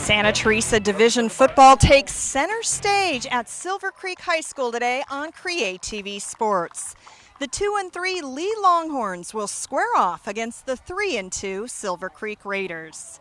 Santa Teresa Division football takes center stage at Silver Creek High School today on Create TV Sports. The 2-3 Leigh Longhorns will square off against the 3-2 Silver Creek Raiders.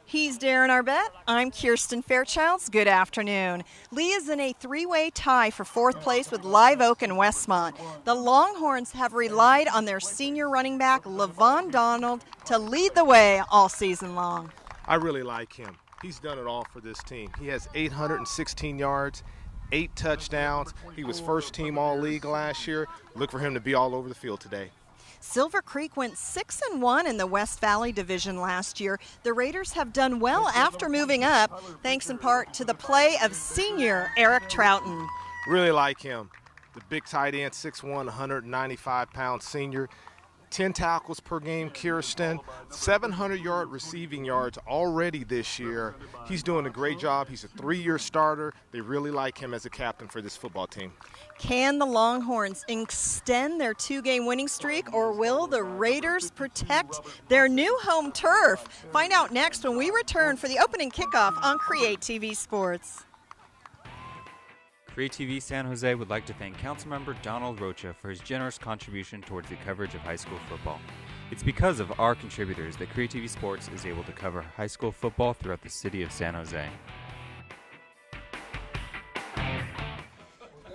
He's Darren Arbett. I'm Kirsten Fairchilds. Good afternoon. Leigh is in a three-way tie for fourth place with Live Oak and Westmont. The Longhorns have relied on their senior running back, Levon Donald, to lead the way all season long. I really like him. He's done it all for this team. He has 816 yards, 8 touchdowns. He was first team all-league last year. Look for him to be all over the field today. Silver Creek went 6-1 in the West Valley Division last year. The Raiders have done well after moving up, thanks in part to the play of senior Eric Troughton. Really like him. The big tight end, 6'1", 195-pound senior. 10 tackles per game, Kirsten. 700-yard receiving yards already this year. He's doing a great job. He's a 3-year starter. They really like him as a captain for this football team. Can the Longhorns extend their 2-game winning streak, or will the Raiders protect their new home turf? Find out next when we return for the opening kickoff on Create TV Sports. Create TV San Jose would like to thank Councilmember Donald Rocha for his generous contribution towards the coverage of high school football. It's because of our contributors that Create TV Sports is able to cover high school football throughout the city of San Jose.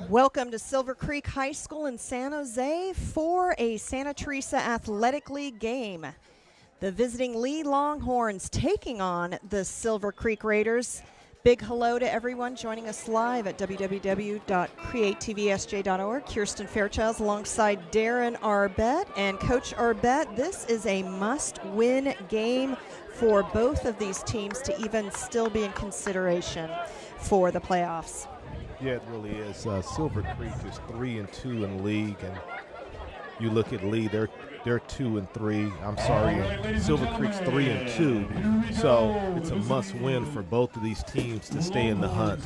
Welcome to Silver Creek High School in San Jose for a Santa Teresa Athletic League game. The visiting Leigh Longhorns taking on the Silver Creek Raiders. Big hello to everyone joining us live at www.createtvsj.org. Kirsten Fairchilds alongside Darren Arbett. And Coach Arbett, this is a must-win game for both of these teams to even still be in consideration for the playoffs. Yeah, it really is. Silver Creek is 3-2 in the league, and you look at Leigh, they're 2-3. I'm sorry, Silver Creek's 3-2. So it's a must-win for both of these teams to stay in the hunt.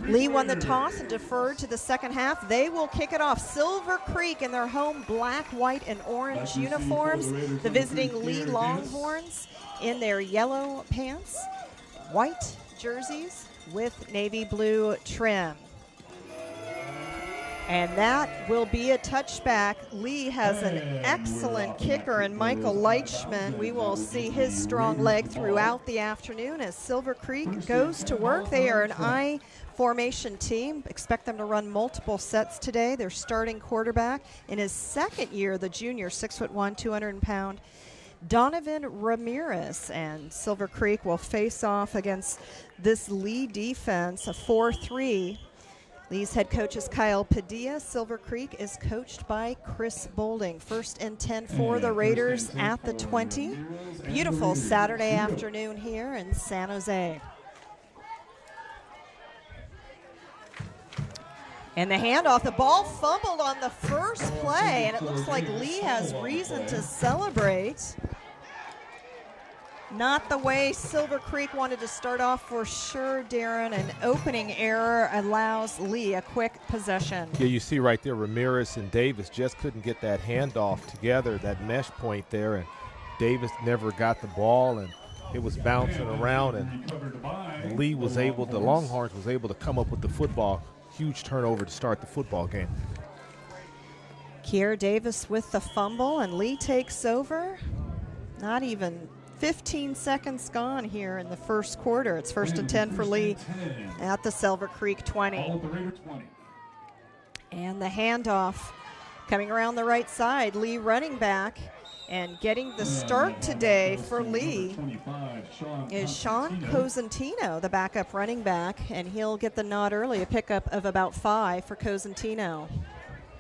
Leigh won the toss and deferred to the second half. They will kick it off. Silver Creek in their home black, white, and orange uniforms. The visiting Leigh Longhorns in their yellow pants, white jerseys with navy blue trim. And that will be a touchback. Leigh has an excellent kicker in Michael Leichman. We will see his strong leg throughout the afternoon as Silver Creek goes to work. They are an I formation team. Expect them to run multiple sets today. Their starting quarterback in his second year, the junior, 6'1", 200-pound Donovan Ramirez. And Silver Creek will face off against this Leigh defense, a 4-3. Leigh's head coach is Kyle Padilla. Silver Creek is coached by Chris Bolding. 1st and 10 for the Raiders at the 20. Beautiful Saturday afternoon here in San Jose. And the handoff, the ball fumbled on the first play, and it looks like Leigh has reason to celebrate. Not the way Silver Creek wanted to start off for sure, Darren. An opening error allows Leigh a quick possession. Yeah, you see right there, Ramirez and Davis just couldn't get that handoff together, that mesh point there, and Davis never got the ball, and it was bouncing around, and Leigh was able, the Longhorns was able to come up with the football. Huge turnover to start the football game. Kier Davis with the fumble, and Leigh takes over. Not even 15 seconds gone here in the first quarter. It's 1st and 10 for Leigh at the Silver Creek 20. And the handoff coming around the right side. Leigh running back and getting the start today for Leigh is Sean Cosentino, the backup running back, and he'll get the nod early, a pickup of about 5 for Cosentino.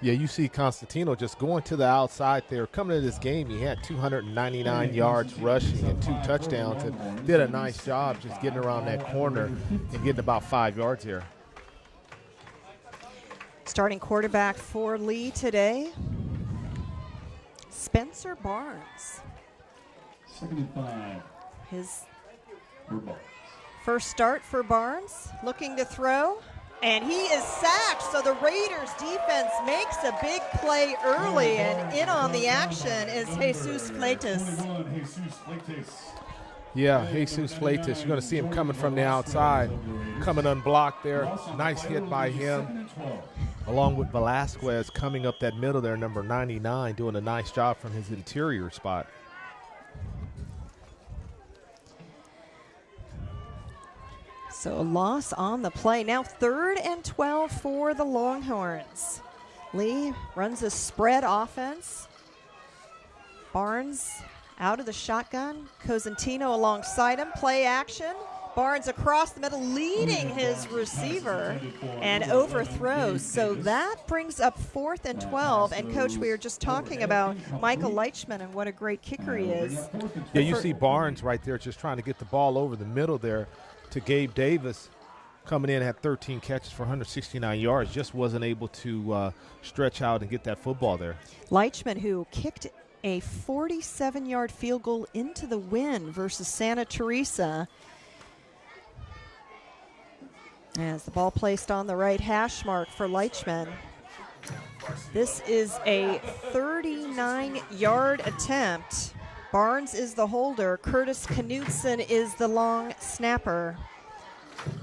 Yeah, you see Constantino just going to the outside there. Coming into this game, he had 299 yards rushing and 2 touchdowns, and did a nice job just getting around that corner and getting about 5 yards here. Starting quarterback for Leigh today, Spencer Barnes. 75. His first start for Barnes, looking to throw. And he is sacked, so the Raiders defense makes a big play early, and in on the action is Jesus Fleitas. Yeah, Jesus Fleitas, you're going to see him coming from the outside, coming unblocked there. Nice hit by him, along with Velasquez coming up that middle there, number 99, doing a nice job from his interior spot. So a loss on the play. Now 3rd and 12 for the Longhorns. Leigh runs a spread offense. Barnes out of the shotgun. Cosentino alongside him. Play action. Barnes across the middle, leading his receiver, and overthrows. So that brings up 4th and 12. And, Coach, we were just talking about Michael Leichman and what a great kicker he is. Yeah, you see Barnes right there just trying to get the ball over the middle there to Gabe Davis. Coming in, had 13 catches for 169 yards. Just wasn't able to stretch out and get that football there. Leichman, who kicked a 47-yard field goal into the wind versus Santa Teresa. As the ball placed on the right hash mark for Leichman. This is a 39-yard attempt. Barnes is the holder. Curtis Knudsen is the long snapper.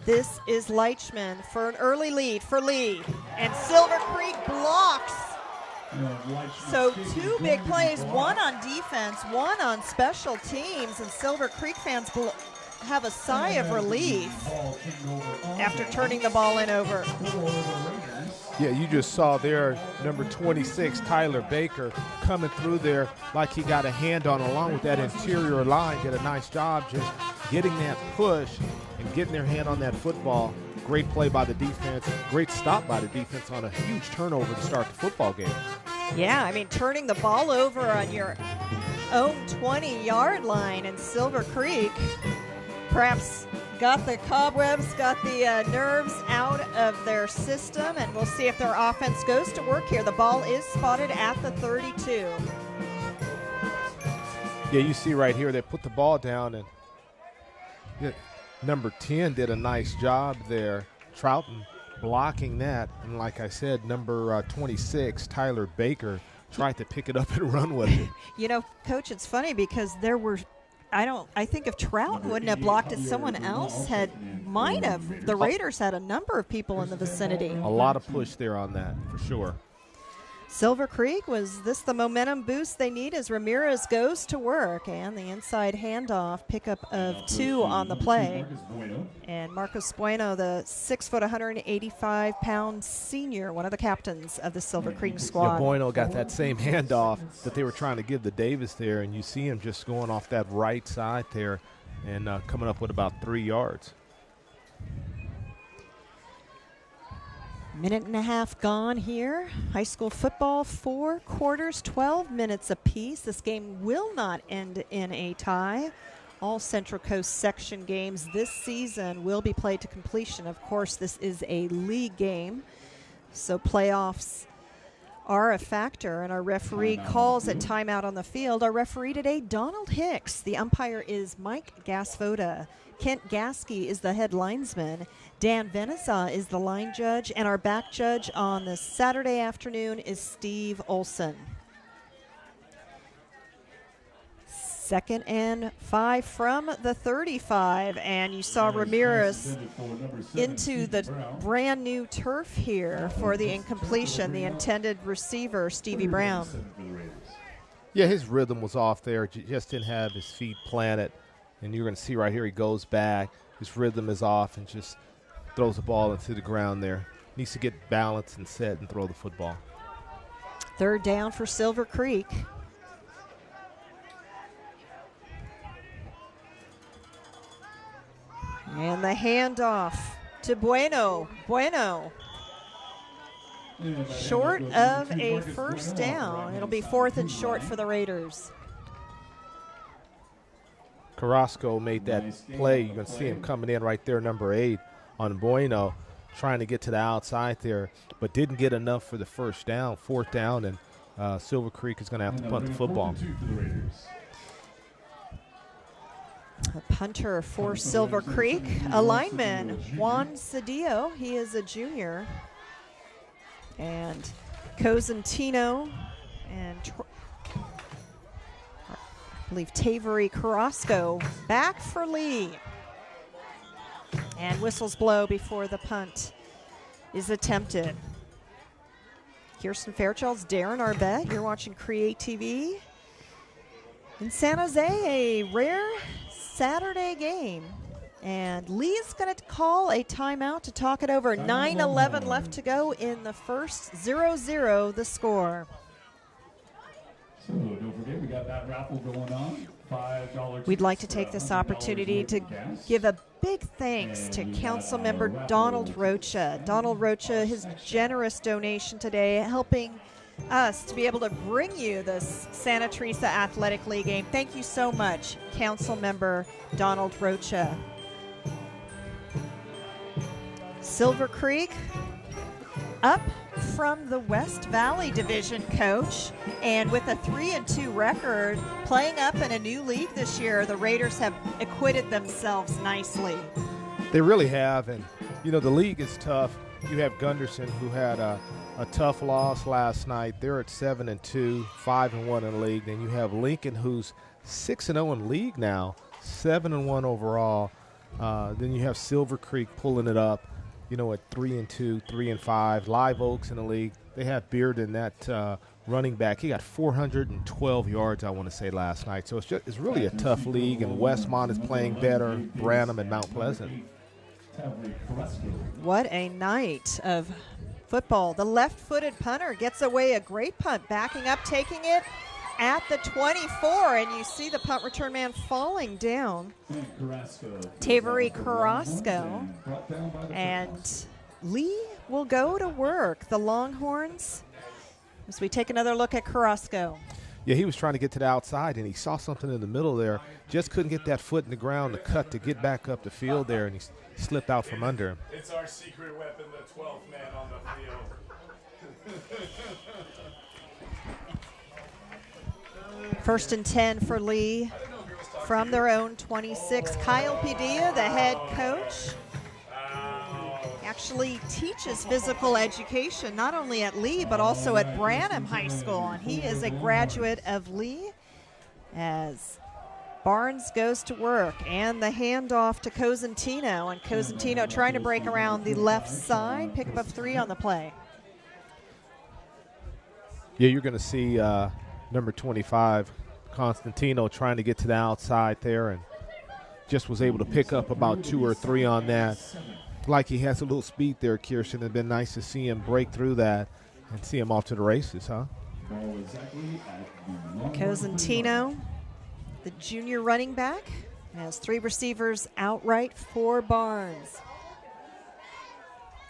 This is Leichman for an early lead for Leigh. And Silver Creek blocks. So 2 big plays, one on defense, one on special teams, and Silver Creek fans have a sigh of relief after turning the ball in over. Yeah, you just saw there number 26, Tyler Baker, coming through there like he got a hand on, along with that interior line. Did a nice job just getting that push and getting their hand on that football. Great play by the defense. Great stop by the defense on a huge turnover to start the football game. Yeah, I mean, turning the ball over on your own 20-yard line in Silver Creek perhaps got the cobwebs, got the nerves out of their system, and we'll see if their offense goes to work here. The ball is spotted at the 32. Yeah, you see right here, they put the ball down, and number 10 did a nice job there. Troughton blocking that, and like I said, number 26, Tyler Baker, tried to pick it up and run with it. You know, Coach, it's funny because there were I think if Trout wouldn't have blocked it, someone else might have. The Raiders had a number of people in the vicinity. A lot of push there on that, for sure. Silver Creek, was this the momentum boost they need as Ramirez goes to work? And the inside handoff, pickup of 2 on the play. And Marcos Bueno, the 6 foot, 185-pound senior, one of the captains of the Silver Creek squad. Yeah, Bueno got that same handoff that they were trying to give to Davis there, and you see him just going off that right side there and coming up with about 3 yards. Minute and a half gone here. High school football, 4 quarters, 12 minutes apiece. This game will not end in a tie. All Central Coast section games this season will be played to completion. Of course, this is a league game, so playoffs are a factor, and our referee calls a timeout on the field. Our referee today, Donald Hicks. The umpire is Mike Gasfoda. Kent Gasky is the head linesman. Dan Veneza is the line judge, and our back judge on this Saturday afternoon is Steve Olson. 2nd and 5 from the 35, and you saw Ramirez into the brand new turf here for the incompletion, the intended receiver, Stevie Brown. Yeah, his rhythm was off there. Just didn't have his feet planted. And you're going to see right here, he goes back. His rhythm is off and just throws the ball into the ground there. Needs to get balanced and set and throw the football. 3rd down for Silver Creek. And the handoff to Bueno. Bueno. Short of a first down. It'll be 4th and short for the Raiders. Carrasco made that play. You can see him coming in right there, number 8 on Bueno, trying to get to the outside there, but didn't get enough for the first down. 4th down, and Silver Creek is going to have to punt the football. A punter for Silver Creek, a lineman, Juan Cedillo. He is a junior. And Cosentino and believe Tavery Carrasco back for Leigh. And whistles blow before the punt is attempted. Kirsten Fairchild's Darren Arbet. You're watching Create TV. In San Jose, a rare Saturday game. And Lee's going to call a timeout to talk it over. 9:11 left to go in the first. 0-0 the score. So don't forget, we got that raffle going on. $5. We'd like to take this opportunity to give a big thanks to Councilmember Donald Rocha. Donald Rocha, his generous donation today, helping us to be able to bring you this Santa Teresa Athletic League game. Thank you so much, Councilmember Donald Rocha. Silver Creek up from the West Valley Division, Coach, and with a 3-2 record, playing up in a new league this year, the Raiders have acquitted themselves nicely. They really have, and the league is tough. You have Gunderson, who had a tough loss last night. They're at 7-2, 5-1 in the league. Then you have Lincoln, who's 6-0 in league now, 7-1 overall. Then you have Silver Creek pulling it up, at 3-2, 3-5. Live Oaks in the league. They have Bearden, that running back. He got 412 yards, I want to say, last night. So it's really a tough league, and Westmont is playing better, Branham and Mount Pleasant. What a night of football. The left-footed punter gets away a great punt, backing up, taking it at the 24, and you see the punt return man falling down. Tavery Carrasco. And Leigh will go to work. The Longhorns, as we take another look at Carrasco. Yeah, he was trying to get to the outside, and he saw something in the middle there. Just couldn't get that foot in the ground to cut to get back up the field there, and he slipped out from under him. It's our secret weapon, the 12th man on the field. First and 10 for Leigh from their own 26. Kyle Padilla, the head coach, actually teaches physical education not only at Leigh but also at Branham High School, and he is a graduate of Leigh. As Barnes goes to work, and the handoff to Cosentino, and Cosentino trying to break around the left side, pick up 3 on the play. Yeah, you're going to see number 25, Constantino, trying to get to the outside there, and just was able to pick up about 2 or 3 on that. Like he has a little speed there, Kirsten. It'd been nice to see him break through that and see him off to the races, huh? Cosentino, the junior running back, has 3 receivers outright for Barnes.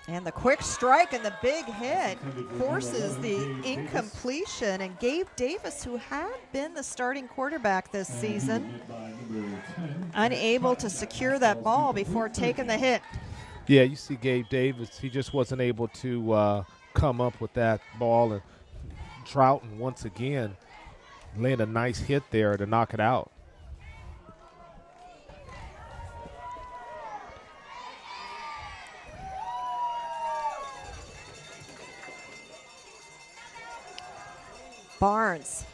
And the quick strike and the big hit forces the incompletion. And Gabe Davis, who had been the starting quarterback this season, unable to secure that ball before taking the hit. Yeah, you see Gabe Davis, he just wasn't able to come up with that ball. And Troughton, once again, landed a nice hit there to knock it out. Barnes,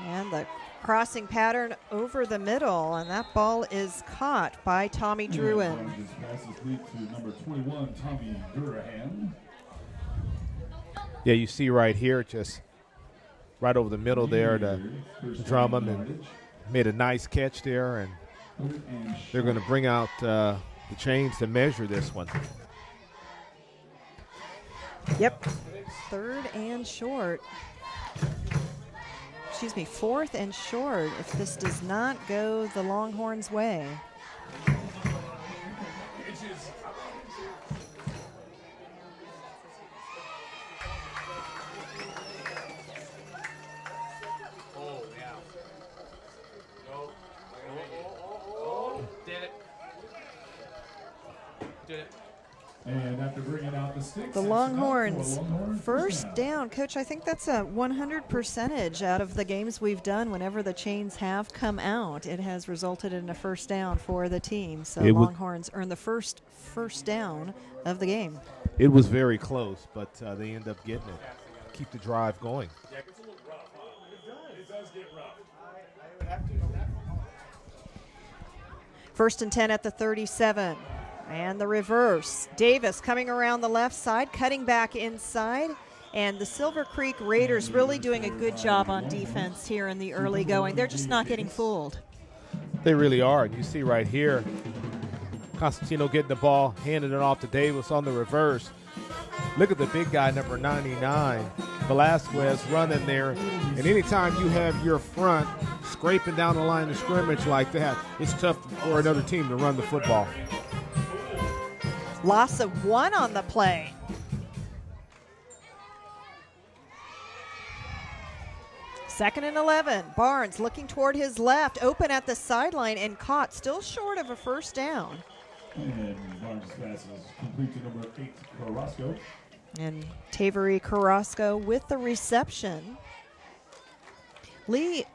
and the crossing pattern over the middle, and that ball is caught by Tommy Druin. Yeah, you see right here, just right over the middle there to Drummond, and made a nice catch there, and they're going to bring out the chains to measure this one. Yep, 3rd and short. Excuse me, 4th and short if this does not go the Longhorns' way. And after bringing out the sticks, The Longhorns, first down. Coach, I think that's a 100% out of the games we've done. Whenever the chains have come out, it has resulted in a first down for the team. So Longhorns earn the first down of the game. It was very close, but they end up getting it. Keep the drive going. It does get rough. First and 10 at the 37. And the reverse. Davis coming around the left side, cutting back inside. And the Silver Creek Raiders really doing a good job on defense here in the early going. They're just not getting fooled. They really are. And you see right here, Constantino getting the ball, handing it off to Davis on the reverse. Look at the big guy, number 99, Velasquez, running there. And anytime you have your front scraping down the line of scrimmage like that, it's tough for another team to run the football. Loss of 1 on the play. Second and 11. Barnes looking toward his left, open at the sideline and caught, still short of a first down. And Barnes' pass is complete to number 8, Carrasco. And Tavery Carrasco with the reception. Leigh,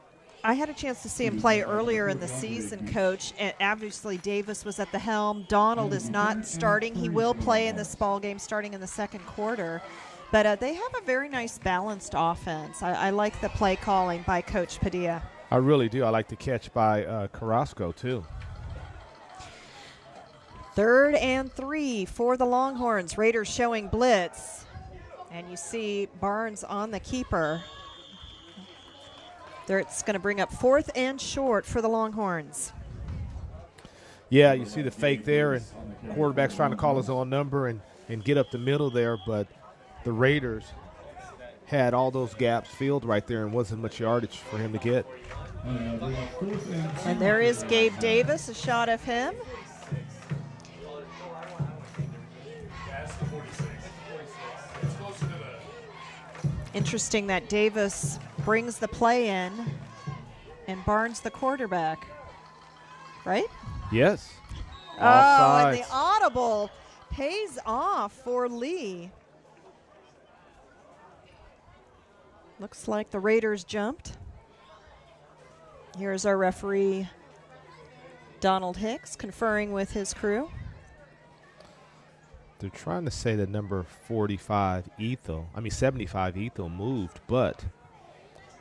I had a chance to see him play earlier in the season, Coach, and obviously Davis was at the helm. Donald is not starting. He will play in this ball game starting in the second quarter. But they have a very nice balanced offense. I like the play calling by Coach Padilla. I really do. I like the catch by Carrasco, too. 3rd and 3 for the Longhorns. Raiders showing blitz. And you see Barnes on the keeper. It's going to bring up 4th and short for the Longhorns. Yeah, you see the fake there, and quarterback's trying to call his own number and get up the middle there, but the Raiders had all those gaps filled right there and wasn't much yardage for him to get. And there is Gabe Davis, a shot of him. Interesting that Davis brings the play in and Barnes the quarterback, right? Yes. Oh, and the audible pays off for Leigh. Looks like the Raiders jumped. Here's our referee, Donald Hicks, conferring with his crew. They're trying to say that number 75, 75, Ethel moved, but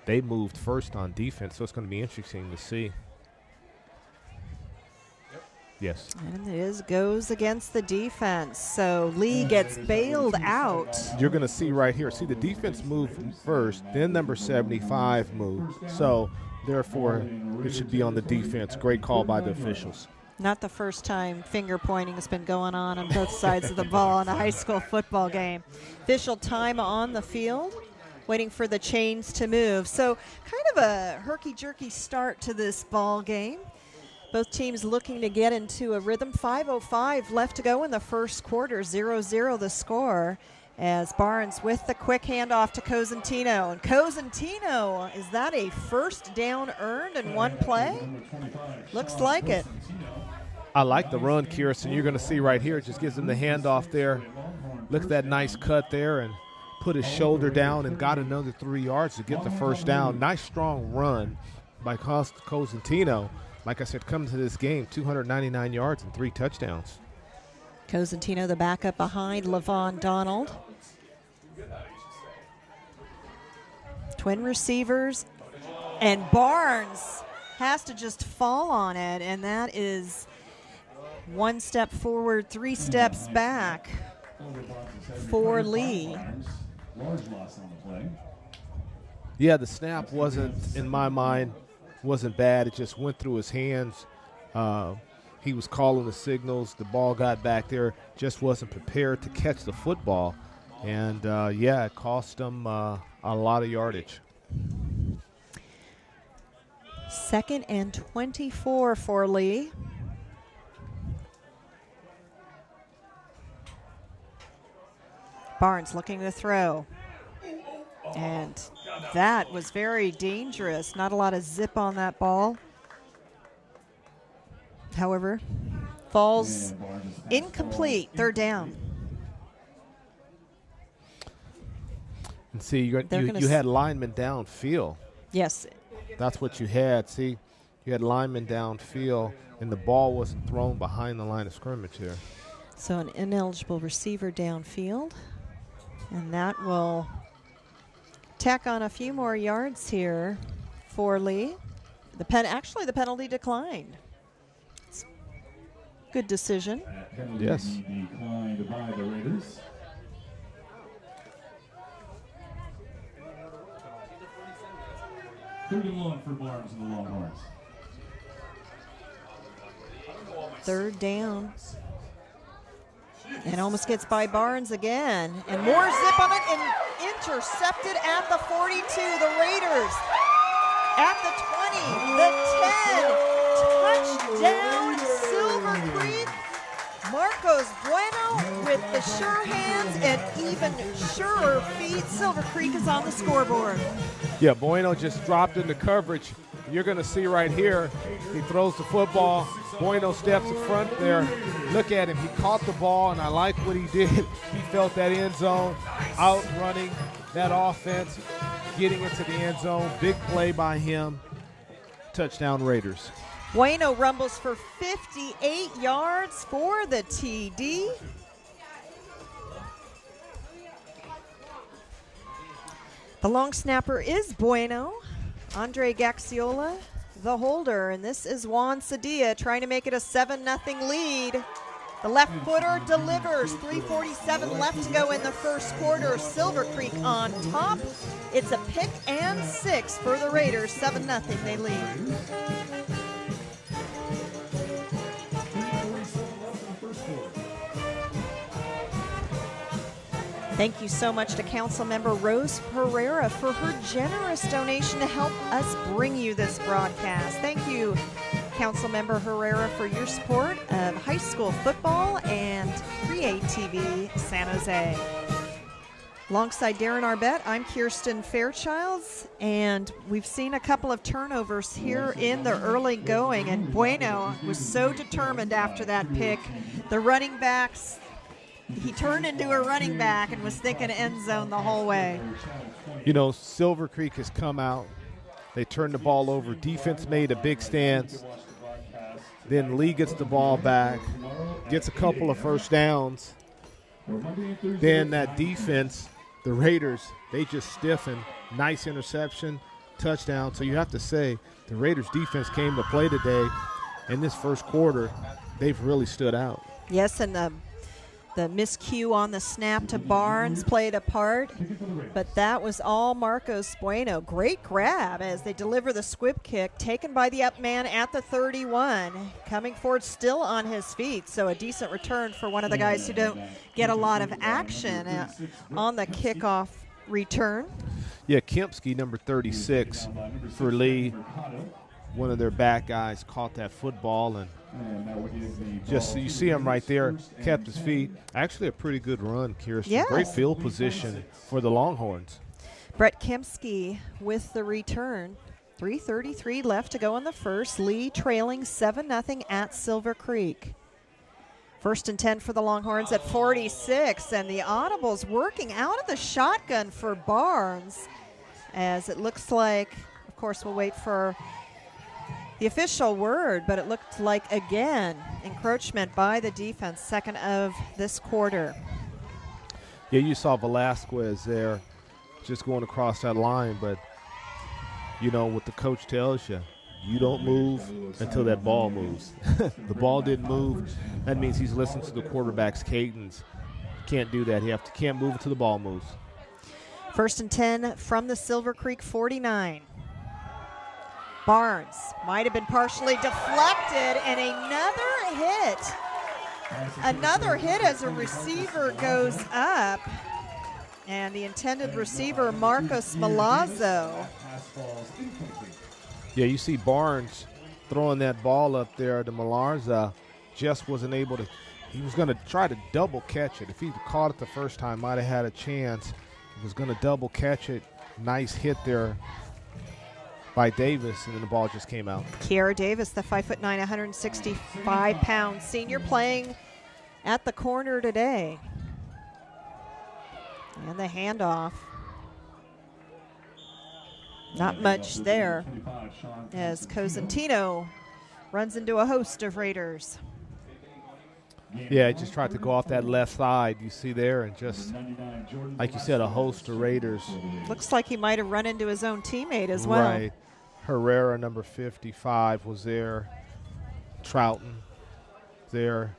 they moved first on defense, so it's going to be interesting to see. Yes. And it goes against the defense, so Leigh gets bailed out. You're going to see right here. See, the defense moved first, then number 75 moved. So, therefore, it should be on the defense. Great call by the officials. Not the first time finger pointing has been going on both sides of the ball in a high school football game. Official time on the field, waiting for the chains to move. So kind of a herky-jerky start to this ball game. Both teams looking to get into a rhythm. 5:05 left to go in the first quarter, 0-0 the score, as Barnes with the quick handoff to Cosentino. And Cosentino, is that a first down earned in one play? Looks like it. I like the run, Kirsten. You're going to see right here. It just gives him the handoff there. Look at that nice cut there and put his shoulder down and got another 3 yards to get the first down. Nice, strong run by Cosentino. Like I said, comes to this game, 299 yards and 3 touchdowns. Cosentino, the backup behind Levon Donald. Twin receivers. And Barnes has to just fall on it, and that is 1 step forward, 3 steps back for Leigh. Yeah, the snap wasn't, in my mind, wasn't bad. It just went through his hands. He was calling the signals. The ball got back there. Just wasn't prepared to catch the football. And, it cost him a lot of yardage. 2nd and 24 for Leigh. Barnes looking to throw. And that was very dangerous. Not a lot of zip on that ball. However, falls incomplete. 3rd down. And see, you had linemen downfield. Yes. That's what you had. See, you had linemen downfield, and the ball wasn't thrown behind the line of scrimmage here. So an ineligible receiver downfield. And that will tack on a few more yards here for Leigh. The penalty declined. Good decision. Yes. Declined by the Raiders. Third and long for Barnes and the Longhorns. Third down. And almost gets by Barnes again. And more zip on it and intercepted at the 42. The Raiders at the 20, the 10. Touchdown, Silver Creek. Marcos Bueno with the sure hands and even surer feet. Silver Creek is on the scoreboard. Yeah, Bueno just dropped into coverage. You're going to see right here, he throws the football. Bueno steps in front there. Look at him. He caught the ball, and I like what he did. He felt that end zone, outrunning that offense, getting into the end zone. Big play by him. Touchdown Raiders. Bueno rumbles for 58 yards for the TD. The long snapper is Bueno. Andre Gaxiola, the holder, and this is Juan Sadia trying to make it a 7-0 lead. The left footer delivers. 3:47 left to go in the first quarter. Silver Creek on top. It's a pick and 6 for the Raiders. 7-0 they lead. Thank you so much to Councilmember Rose Herrera for her generous donation to help us bring you this broadcast. Thank you, Councilmember Herrera, for your support of high school football and Create TV San Jose. Alongside Darren Arbett, I'm Kirsten Fairchilds, and we've seen a couple of turnovers here in the early going, and Bueno was so determined after that pick. The running backs, he turned into a running back and was thinking end zone the whole way. You know, Silver Creek has come out. They turned the ball over. Defense made a big stance. Then Leigh gets the ball back, gets a couple of first downs. Then that defense, the Raiders, they just stiffened. Nice interception, touchdown. So you have to say the Raiders defense came to play today. In this first quarter, they've really stood out. Yes, and the miscue on the snap to Barnes played a part, but that was all Marcos Bueno. Great grab as they deliver the squib kick, taken by the up man at the 31, coming forward still on his feet, so a decent return for one of the guys who don't get a lot of action on the kickoff return. Yeah, Kempsky, number 36 for Leigh, one of their back guys, caught that football, and just you see him right there, kept his feet. Actually a pretty good run, Kirsten. Yes. Great field position for the Longhorns. Brett Kempsky with the return. 3:33 left to go in the first. Leigh trailing 7-0 at Silver Creek. First and 10 for the Longhorns at 46, and the audibles working out of the shotgun for Barnes, as it looks like, of course, we'll wait for the official word, but it looked like, again, encroachment by the defense, second of this quarter. Yeah, you saw Velasquez there just going across that line, but, you know, what the coach tells you, you don't move until that ball moves. The ball didn't move. That means he's listening to the quarterback's cadence. Can't do that. He can't move until the ball moves. First and 10 from the Silver Creek 49. Barnes might have been partially deflected, and another hit as a receiver goes up, and the intended receiver, Marcos Malazzo. Yeah, you see Barnes throwing that ball up there to Malarza, just wasn't able to. He was going to try to double catch it. If he caught it the first time, might have had a chance. He was going to double catch it. Nice hit there by Davis, and then the ball just came out. Kiara Davis, the 5'9", 165-pound senior, playing at the corner today. And the handoff. Not much there as Cosentino runs into a host of Raiders. Yeah, he just tried to go off that left side, you see there, and just, like you said, a host of Raiders. Looks like he might have run into his own teammate as well. Right. Herrera, number 55, was there. Trouton. there.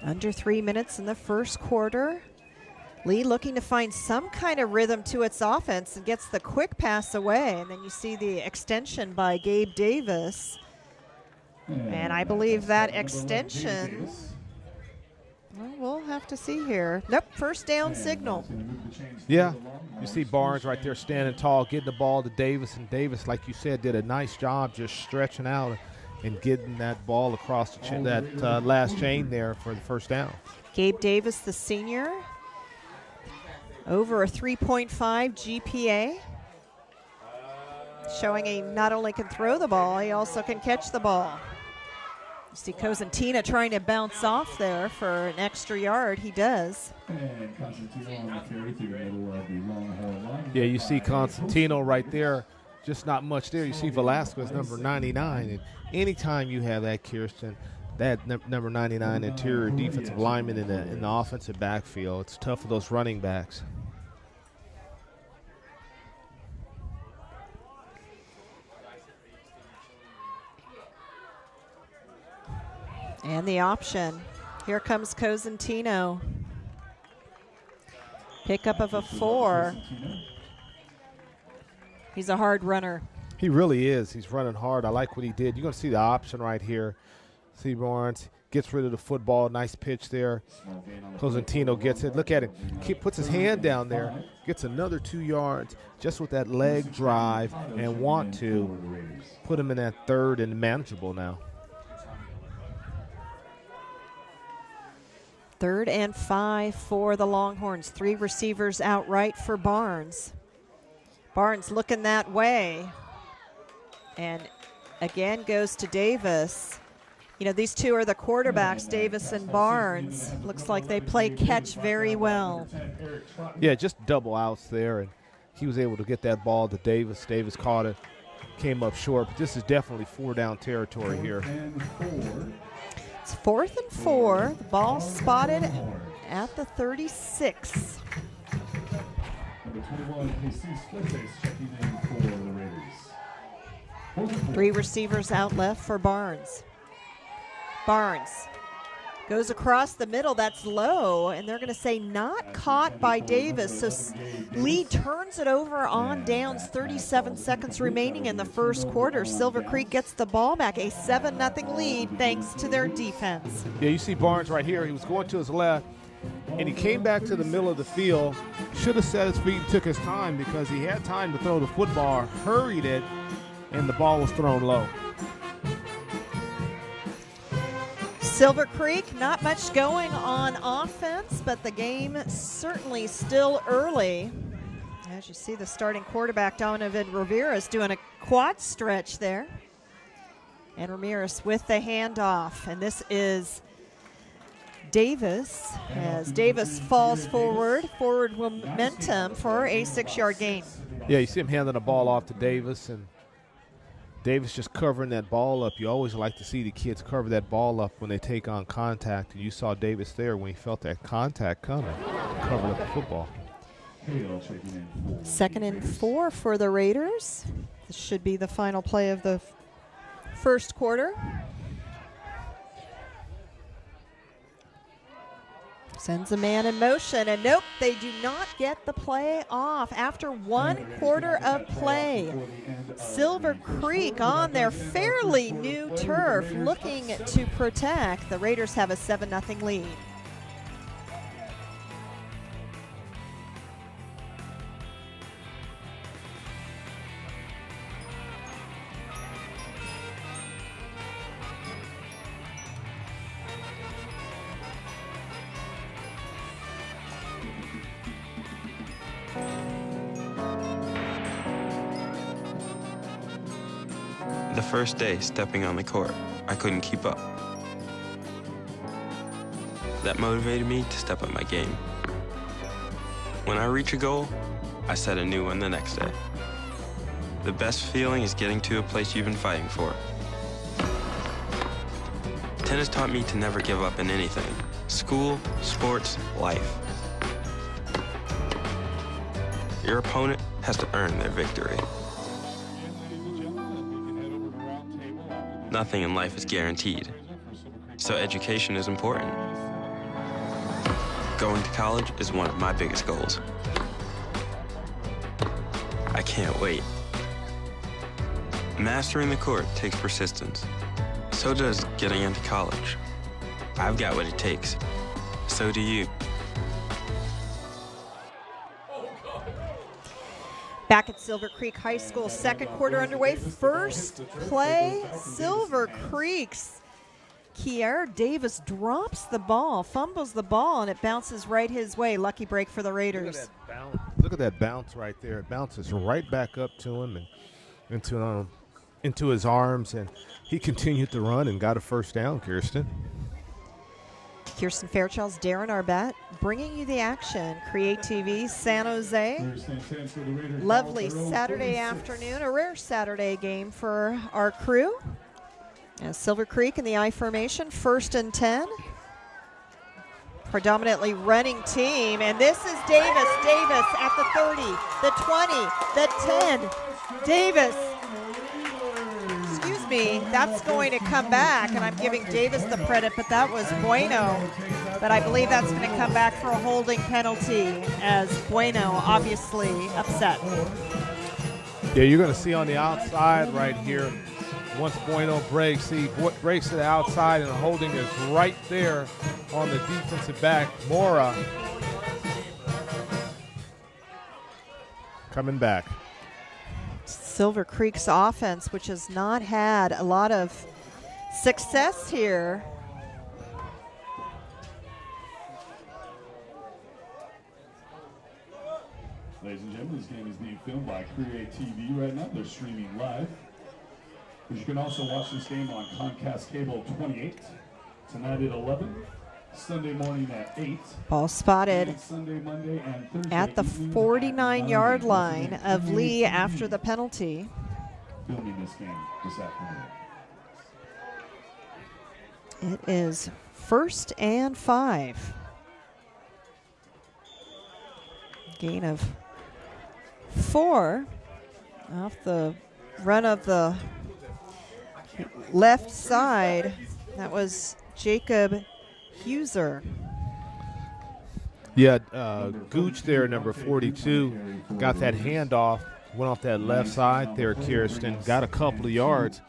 Under 3 minutes in the first quarter. Leigh looking to find some kind of rhythm to its offense and gets the quick pass away. And then you see the extension by Gabe Davis. And I believe that extension, well, we'll have to see here. Nope, first down signal. Yeah, you see Barnes right there standing tall, getting the ball to Davis. And Davis, like you said, did a nice job just stretching out and getting that ball across that last chain there for the first down. Gabe Davis, the senior, over a 3.5 GPA, showing he not only can throw the ball, he also can catch the ball. You see Cosentina trying to bounce off there for an extra yard. He does. Yeah, you see Constantino right there, just not much there. You see Velasquez, number 99, and anytime you have that, Kirsten, that number 99 interior defensive lineman in the offensive backfield, it's tough for those running backs. And the option. Here comes Cosentino. Pickup of a 4. He's a hard runner. He really is. He's running hard. I like what he did. You're going to see the option right here. See Barnes gets rid of the football. Nice pitch there. Cosentino gets it. Look at him. Puts his hand down there. Gets another 2 yards just with that leg drive and want to put him in that third and manageable now. 3rd and 5 for the Longhorns. 3 receivers outright for Barnes. Barnes looking that way. And again goes to Davis. You know, these two are the quarterbacks, Davis and Barnes. Looks like they play catch very well. Yeah, just double outs there, and he was able to get that ball to Davis. Davis caught it, came up short, but this is definitely 4-down territory here. It's 4th and 4. The ball spotted at the 36. Number 21, Jesus Fuentes checking in for the Raiders. 3 receivers out left for Barnes. Barnes goes across the middle. That's low, and they're going to say not caught by Davis. So Leigh turns it over on downs. 37 seconds remaining in the first quarter. Silver Creek gets the ball back. A 7-0 lead thanks to their defense. Yeah, you see Barnes right here. He was going to his left, and he came back to the middle of the field. Should have set his feet and took his time because he had time to throw the football, hurried it, and the ball was thrown low. Silver Creek, not much going on offense, but the game certainly still early. As you see, the starting quarterback, Donovan Ramirez, doing a quad stretch there. And Ramirez with the handoff. And this is Davis. As Davis falls forward momentum for a 6-yard gain. Yeah, you see him handing the ball off to Davis, and Davis just covering that ball up. You always like to see the kids cover that ball up when they take on contact. And you saw Davis there when he felt that contact coming, covering up the football. 2nd and 4 for the Raiders. This should be the final play of the first quarter. Sends a man in motion, and nope, they do not get the play off after 1 quarter of play. Silver Creek on their fairly new turf looking to protect. The Raiders have a 7-0 lead. The first day stepping on the court, I couldn't keep up. That motivated me to step up my game. When I reach a goal, I set a new one the next day. The best feeling is getting to a place you've been fighting for. Tennis taught me to never give up in anything. School, sports, life. Your opponent has to earn their victory. nothing in life is guaranteed. So education is important. Going to college is one of my biggest goals. I can't wait. Mastering the court takes persistence. So does getting into college. I've got what it takes. So do you. Back at Silver Creek High School, second quarter underway. First play, Silver Creek's Kier Davis drops the ball, fumbles the ball, and it bounces right his way. Lucky break for the Raiders. Look at that bounce right there. It bounces right back up to him and into his arms, and he continued to run and got a first down, Kirsten. Kirsten Fairchild's Darren Arbette bringing you the action. Create TV, San Jose. Lovely Saturday afternoon, a rare Saturday game for our crew. As Silver Creek in the I formation, 1st and 10. Predominantly running team, and this is Davis. Davis at the 30, the 20, the 10. Davis. Excuse me, that's going to come back, and I'm giving Davis the credit, but that was Bueno. But I believe that's going to come back for a holding penalty, as Bueno obviously upset. Yeah, you're going to see on the outside right here, once Bueno breaks, he breaks to the outside, and the holding is right there on the defensive back, Mora. Coming back. Silver Creek's offense, which has not had a lot of success here. Ladies and gentlemen, this game is being filmed by Create TV right now. They're streaming live. But you can also watch this game on Comcast Cable 28, tonight at 11, Sunday morning at 8. Ball spotted Sunday, Monday, and Thursday at the 49-yard line of Leigh after the penalty. Filming this game this afternoon. It is 1st and 5. Gain of 4 off the run of the left side. That was Jacob Huser. Yeah, Gooch there, number 42, got that handoff, went off that left side there, Kirsten, got a couple of yards.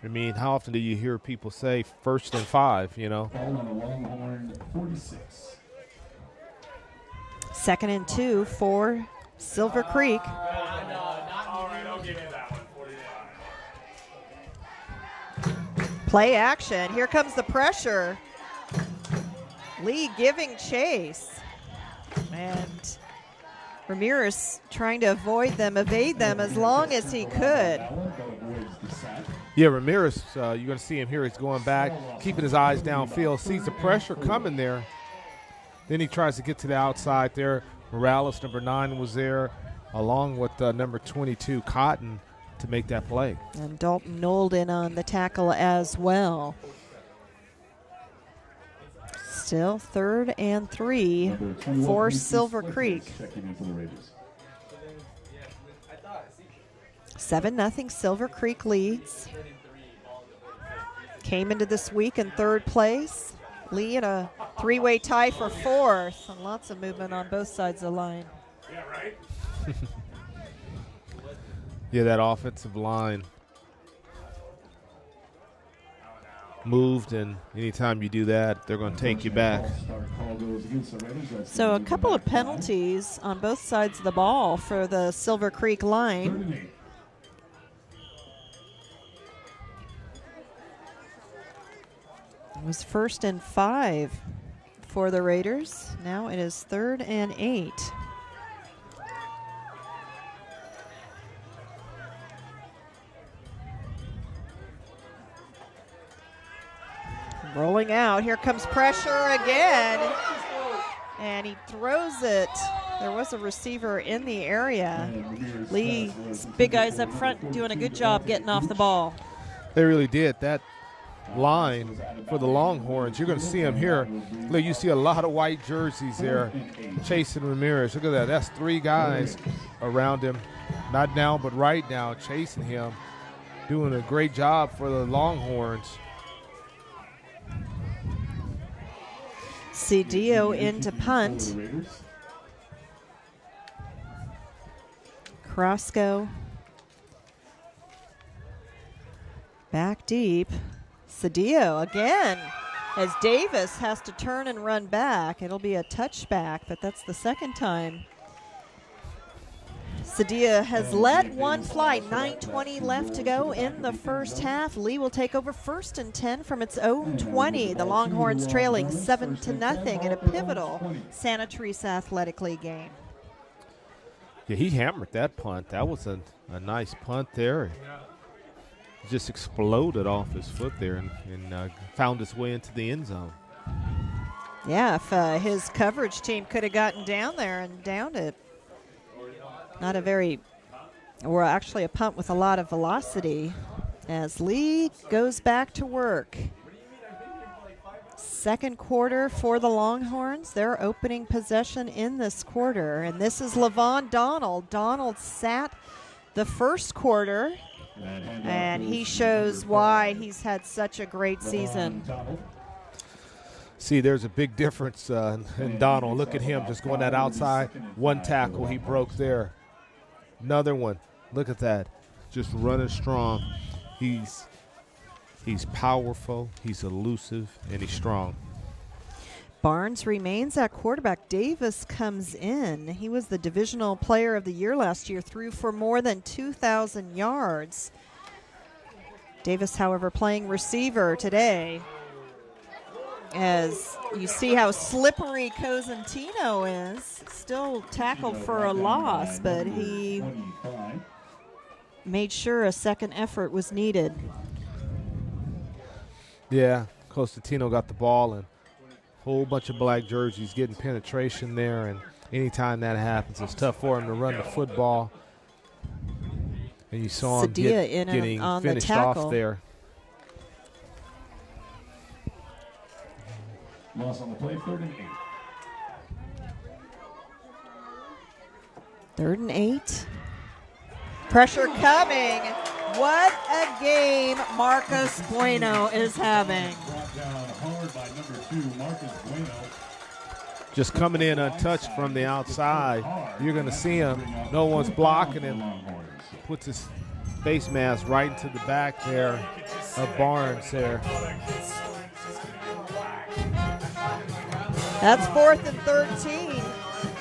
I mean, how often do you hear people say 1st and 5, you know? Ball on the Longhorn 46. 2nd and 2 for Silver Creek. All right, I'll give you that one. 45. Play action. Here comes the pressure. Leigh giving chase. And Ramirez trying to evade them as long as he could. Yeah, Ramirez, you're going to see him here. He's going back, keeping his eyes downfield, sees the pressure coming there. Then he tries to get to the outside there. Morales, number 9, was there, along with number 22, Cotton, to make that play. And Dalton Nold in on the tackle as well. Still 3rd and 3 for Silver Creek. 7-0 Silver Creek leads. Came into this week in 3rd place. Leigh in a 3-way tie for 4th. And lots of movement on both sides of the line. Yeah, right? Yeah, that offensive line moved, and anytime you do that, they're going to take you back. So a couple of penalties on both sides of the ball for the Silver Creek line. It was 1st and 5 for the Raiders. Now it is 3rd and 8. Rolling out. Here comes pressure again. And he throws it. There was a receiver in the area. Leigh's big guys up front doing a good job getting off the ball. They really did. That line for the Longhorns, you're going to see them here. Look, you see a lot of white jerseys there chasing Ramirez. Look at that. That's 3 guys around him. Not now, but right now, chasing him. doing a great job for the Longhorns. Cedillo into punt. Crosco back deep. Cedillo again as Davis has to turn and run back. It'll be a touchback, but that's the second time. Cedillo has let one fly. 9:20 left to go in the first half. Leigh will take over 1st and 10 from its own 20. The Longhorns trailing 7-0 in a pivotal Santa Teresa Athletic League game. Yeah, he hammered that punt. That was a nice punt there. It just exploded off his foot there and found its way into the end zone. Yeah, if his coverage team could have gotten down there and downed it. Not a very, or actually a punt with a lot of velocity as Leigh goes back to work. Second quarter for the Longhorns. Their opening possession in this quarter. And this is Levon Donald. Donald sat the first quarter, and he shows why he's had such a great season. See, there's a big difference in Donald. Look at him just going that outside. One tackle he broke there. Another one. Look at that. Just running strong. He's powerful, he's elusive, and he's strong. Barnes remains at quarterback. Davis comes in. He was the Divisional Player of the Year last year, threw for more than 2,000 yards. Davis, however, playing receiver today. As you see how slippery Cosentino is. Still tackled for a loss, but he made sure a second effort was needed. Yeah, Cosentino got the ball and a whole bunch of black jerseys getting penetration there, and anytime that happens, it's tough for him to run the football. And you saw him getting finished off there. Loss on the play, 3rd and 8. 3rd and 8. Pressure coming. What a game Marcus Bueno is having. Brought down hard by number 2, Marcus Bueno. Just coming in untouched from the outside. You're going to see him. No one's blocking him. Puts his face mask right into the back there of Barnes there. That's 4th and 13.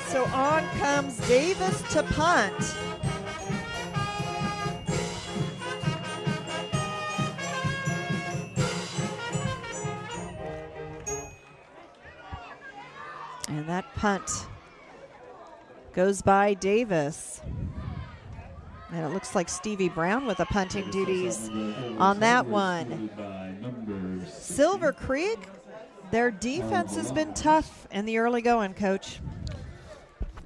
So on comes Davis to punt. And that punt goes by Davis. And it looks like Stevie Brown with the punting duties on that one. Silver Creek, their defense has been tough in the early going, Coach.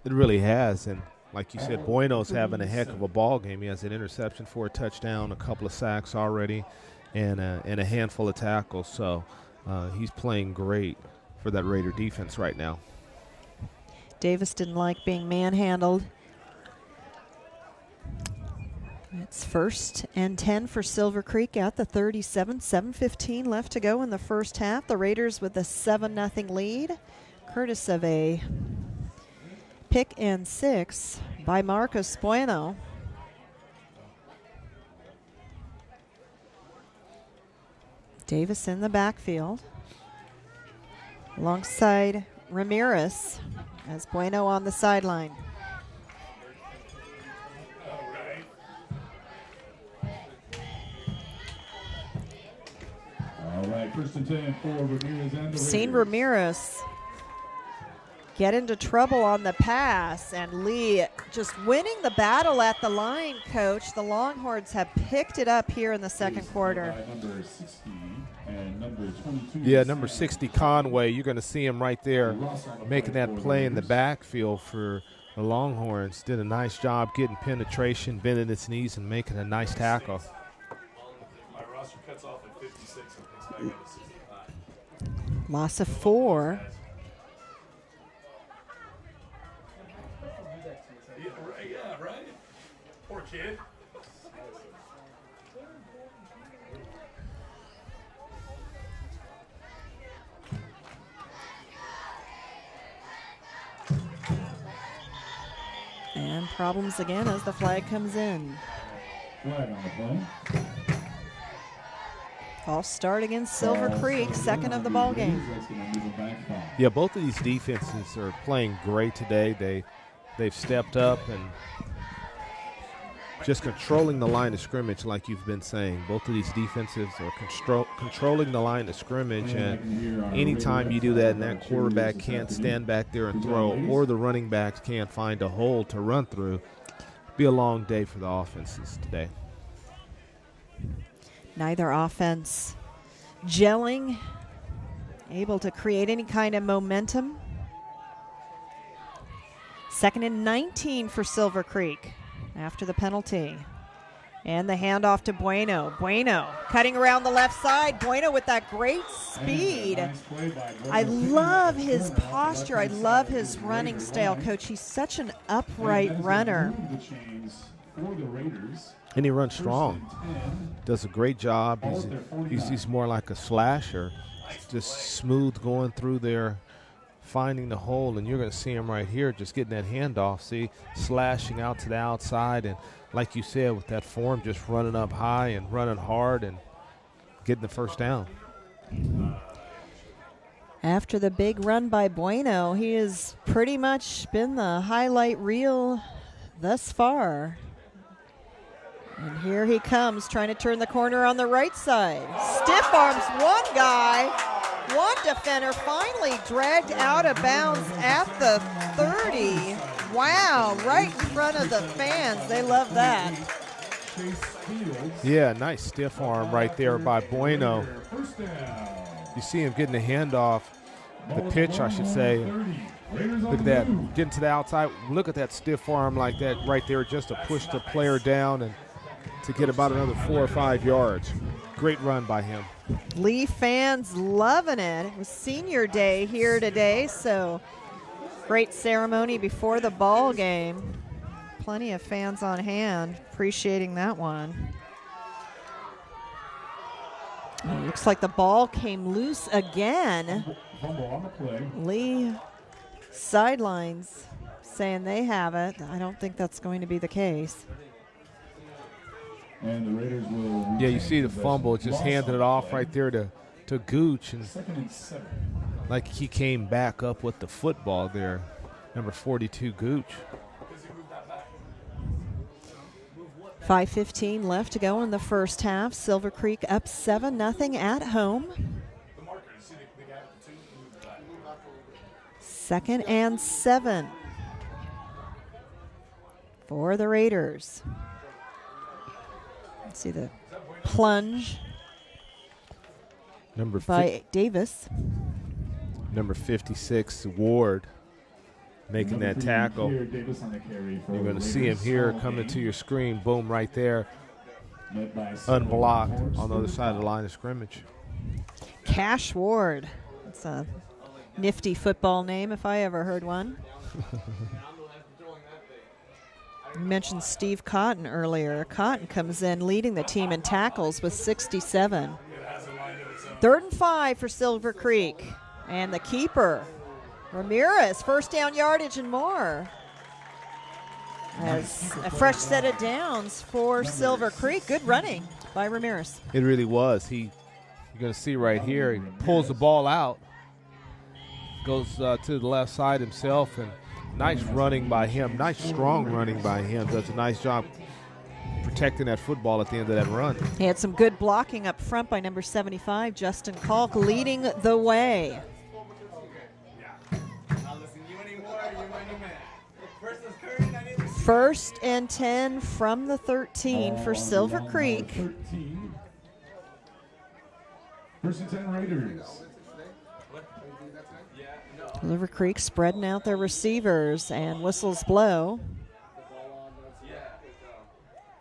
It really has, and like you said, Bueno's having a heck of a ball game. He has an interception for a touchdown, a couple of sacks already, and a handful of tackles. So he's playing great for that Raider defense right now. Davis didn't like being manhandled. It's 1st and 10 for Silver Creek at the 37. 7:15 left to go in the first half. The Raiders with a 7-0 lead, courtesy of a pick and 6 by Marcus Bueno. Davis in the backfield alongside Ramirez as Bueno on the sideline. All right, 1st and 10 for Ramirez and the Seen Raiders. Ramirez get into trouble on the pass, and Leigh just winning the battle at the line, Coach. The Longhorns have picked it up here in the second quarter. Number 60 and number 22. Yeah, number 60, Conway. You're going to see him right there making that play in the backfield for the Longhorns. Did a nice job getting penetration, bending his knees, and making a nice tackle. My roster cuts off at 56 and picks back at 65. Loss of 4. Yeah, right. Poor kid. And problems again as the flag comes in. Flag on the play. False start against Silver Creek, second of the ball game. Yeah, both of these defenses are playing great today. They've stepped up and just controlling the line of scrimmage, like you've been saying. Both of these defenses are controlling the line of scrimmage, and anytime you do that and that quarterback can't stand back there and throw, or the running backs can't find a hole to run through, it'll be a long day for the offenses today. Neither offense gelling, able to create any kind of momentum. 2nd and 19 for Silver Creek after the penalty. And the handoff to Bueno. Bueno cutting around the left side. Bueno with that great speed. I love his posture. I love his running style, Coach. He's such an upright runner. And he runs strong. Does a great job. He's more like a slasher. Just smooth going through there, finding the hole, and you're going to see him right here just getting that handoff, see, slashing out to the outside, and like you said, with that form, just running up high and running hard and getting the first down. After the big run by Bueno, he has pretty much been the highlight reel thus far. And here he comes, trying to turn the corner on the right side. Stiff arms one guy. One defender finally dragged out of bounds at the 30. Wow, right in front of the fans. They love that. Yeah, nice stiff arm right there by Bueno. You see him getting the handoff, the pitch, I should say. Look at that, getting to the outside. Look at that stiff arm like that right there, just to push the player down and to get about another 4 or 5 yards. Great run by him. Leigh fans loving it. It was senior day here today, so great ceremony before the ball game. Plenty of fans on hand appreciating that one. It looks like the ball came loose again. Leigh sidelines saying they have it. I don't think that's going to be the case. And the Raiders will. Yeah, you see the fumble, just handed it off right there to Gooch, and like he came back up with the football there. Number 42, Gooch. 5:15 left to go in the first half. Silver Creek up 7-0 at home. 2nd and 7 for the Raiders. See the plunge by Davis. Number 56, Ward, making that tackle. You're going to see him here coming to your screen. Boom, right there. Unblocked on the other side of the line of scrimmage. Cash Ward. That's a nifty football name if I ever heard one. You mentioned Steve Cotton earlier. Cotton comes in leading the team in tackles with 67. 3rd and 5 for Silver Creek. And the keeper, Ramirez, first down yardage and more. As a fresh set of downs for Silver Creek. Good running by Ramirez. It really was. You're going to see right here, he pulls the ball out, goes to the left side himself, and nice running by him. Nice strong running by him. Does a nice job protecting that football at the end of that run. He had some good blocking up front by number 75, Justin Kalk, leading the way. First and 10 from the 13 for Silver Creek. 1st and 10 Raiders. Silver Creek spreading out their receivers, and whistles blow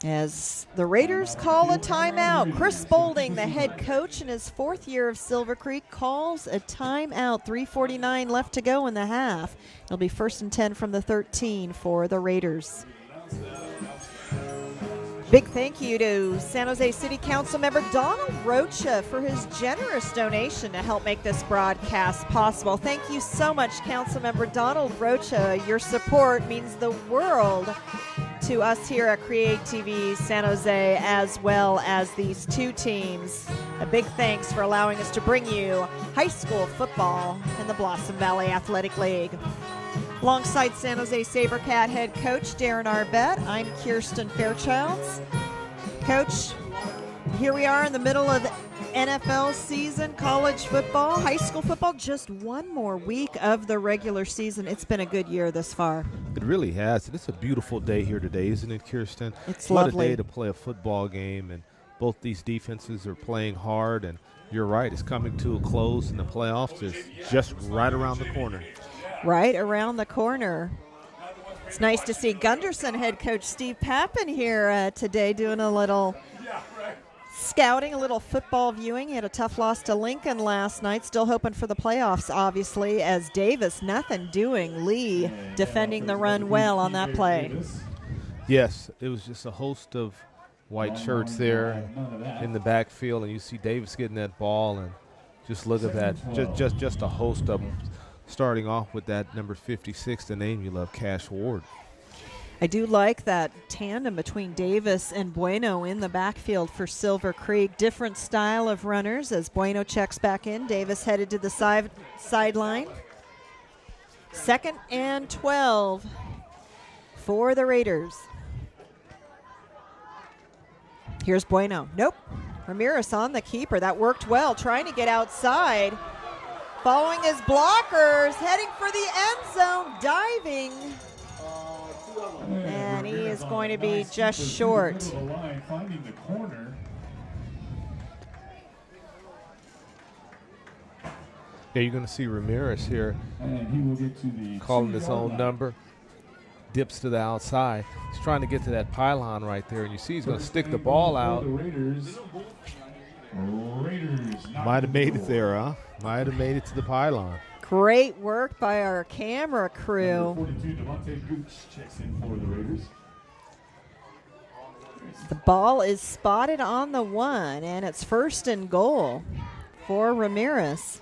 as the Raiders call a timeout. Chris Bolding, the head coach in his 4th year of Silver Creek, calls a timeout. 3:49 left to go in the half. It'll be 1st and 10 from the 13 for the Raiders. Big thank you to San Jose City Council member Donald Rocha for his generous donation to help make this broadcast possible. Thank you so much, Council member Donald Rocha. Your support means the world to us here at Create TV San Jose, as well as these two teams. A big thanks for allowing us to bring you high school football in the Blossom Valley Athletic League. Alongside San Jose SaberCat head coach Darren Arbett, I'm Kirsten Fairchilds. Coach, here we are in the middle of NFL season, college football, high school football, just one more week of the regular season. It's been a good year this far. It really has. And it's a beautiful day here today, isn't it, Kirsten? It's what lovely. A day to play a football game, and both these defenses are playing hard, and you're right, it's coming to a close, and the playoffs is just right around the corner. Right around the corner. It's nice to see Gunderson head coach Steve Pappen here today doing a little scouting, a little football viewing. He had a tough loss to Lincoln last night. Still hoping for the playoffs, obviously, as Davis, nothing doing. Leigh defending the run well on that play. Yes, it was just a host of white shirts there in the backfield, and you see Davis getting that ball, and just look at that, just a host of them. Starting off with that number 56, the name you love, Cash Ward. I do like that tandem between Davis and Bueno in the backfield for Silver Creek. Different style of runners as Bueno checks back in. Davis headed to the sideline. 2nd and 12 for the Raiders. Here's Bueno. Nope. Ramirez on the keeper. That worked well, trying to get outside. Following his blockers, heading for the end zone, diving. And he is going to be just short. Yeah, you're going to see Ramirez here calling his own number. Dips to the outside. He's trying to get to that pylon right there, and you see he's going to stick the ball out. Might have made it there, huh? Might have made it to the pylon. Great work by our camera crew. The ball is spotted on the 1, and it's 1st and goal for Ramirez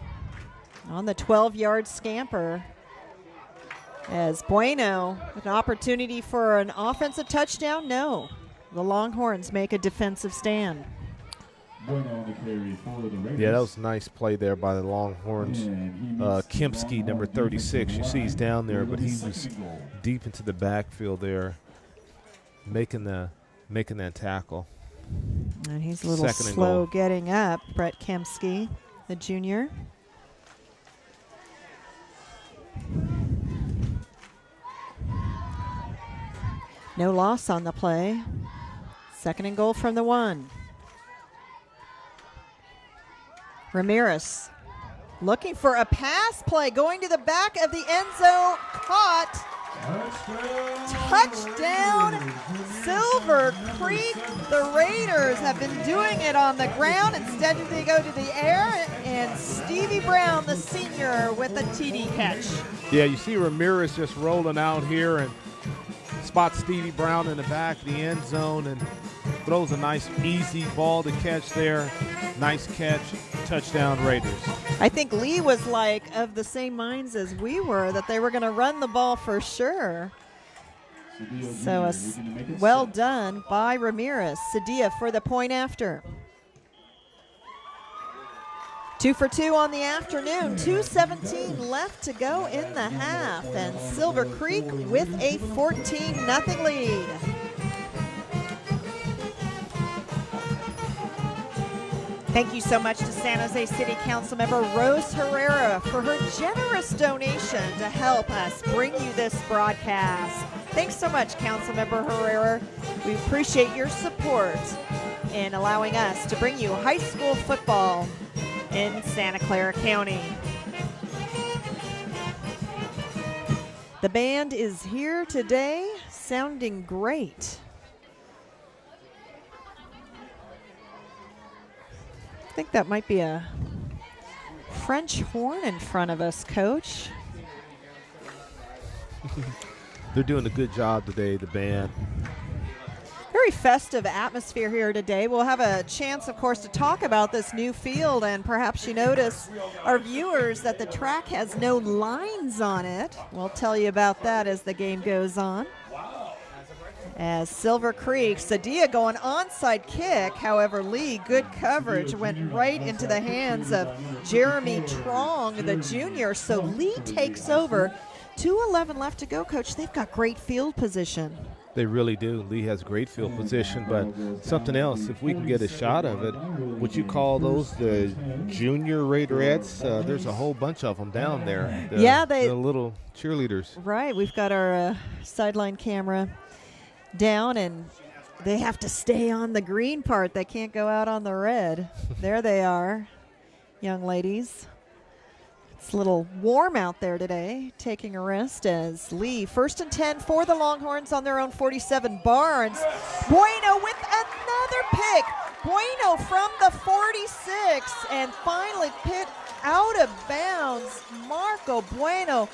on the 12-yard scamper. As Bueno, an opportunity for an offensive touchdown? No. The Longhorns make a defensive stand. Yeah, that was a nice play there by the Longhorns. Kempsky, number 36. You see he's down there, but he was deep into the backfield there, making that tackle. And he's a little slow getting up, Brett Kempsky, the junior. No loss on the play. 2nd and goal from the 1. Ramirez looking for a pass play, going to the back of the end zone, caught. Touchdown, Silver Creek. The Raiders have been doing it on the ground. Instead, they go to the air, and Stevie Brown, the senior, with a TD catch. Yeah, you see Ramirez just rolling out here and spots Stevie Brown in the back of the end zone and throws a nice, easy ball to catch there. Nice catch, touchdown Raiders. I think Leigh was like of the same minds as we were, that they were going to run the ball for sure. So well done by Ramirez. Sadia for the point after. 2 for 2 on the afternoon. 2:17 left to go in the half. And Silver Creek with a 14-0 lead. Thank you so much to San Jose City Council member Rose Herrera for her generous donation to help us bring you this broadcast. Thanks so much, Council member Herrera. We appreciate your support in allowing us to bring you high school football in Santa Clara County. The band is here today, sounding great. I think that might be a French horn in front of us, Coach. They're doing a good job today, the band. Very very festive atmosphere here today. We'll have a chance, of course, to talk about this new field, and perhaps you notice, our viewers, that the track has no lines on it. We'll tell you about that as the game goes on. As Silver Creek, Sadia going onside kick. However, Leigh, good coverage, went right into the hands of Jeremy Trong, the junior. So Leigh takes over. 2:11 left to go, Coach. They've got great field position. They really do. Leigh has great field position, but something else, if we can get a shot of it, would you call those the junior Raiderettes? There's a whole bunch of them down there. The little cheerleaders. Right. We've got our sideline camera down, and they have to stay on the green part. They can't go out on the red. There they are, young ladies. It's a little warm out there today, taking a rest as Leigh, 1st and 10 for the Longhorns on their own 47. Barnes, Bueno with another pick. Bueno from the 46, and finally pit out of bounds. Marco Bueno.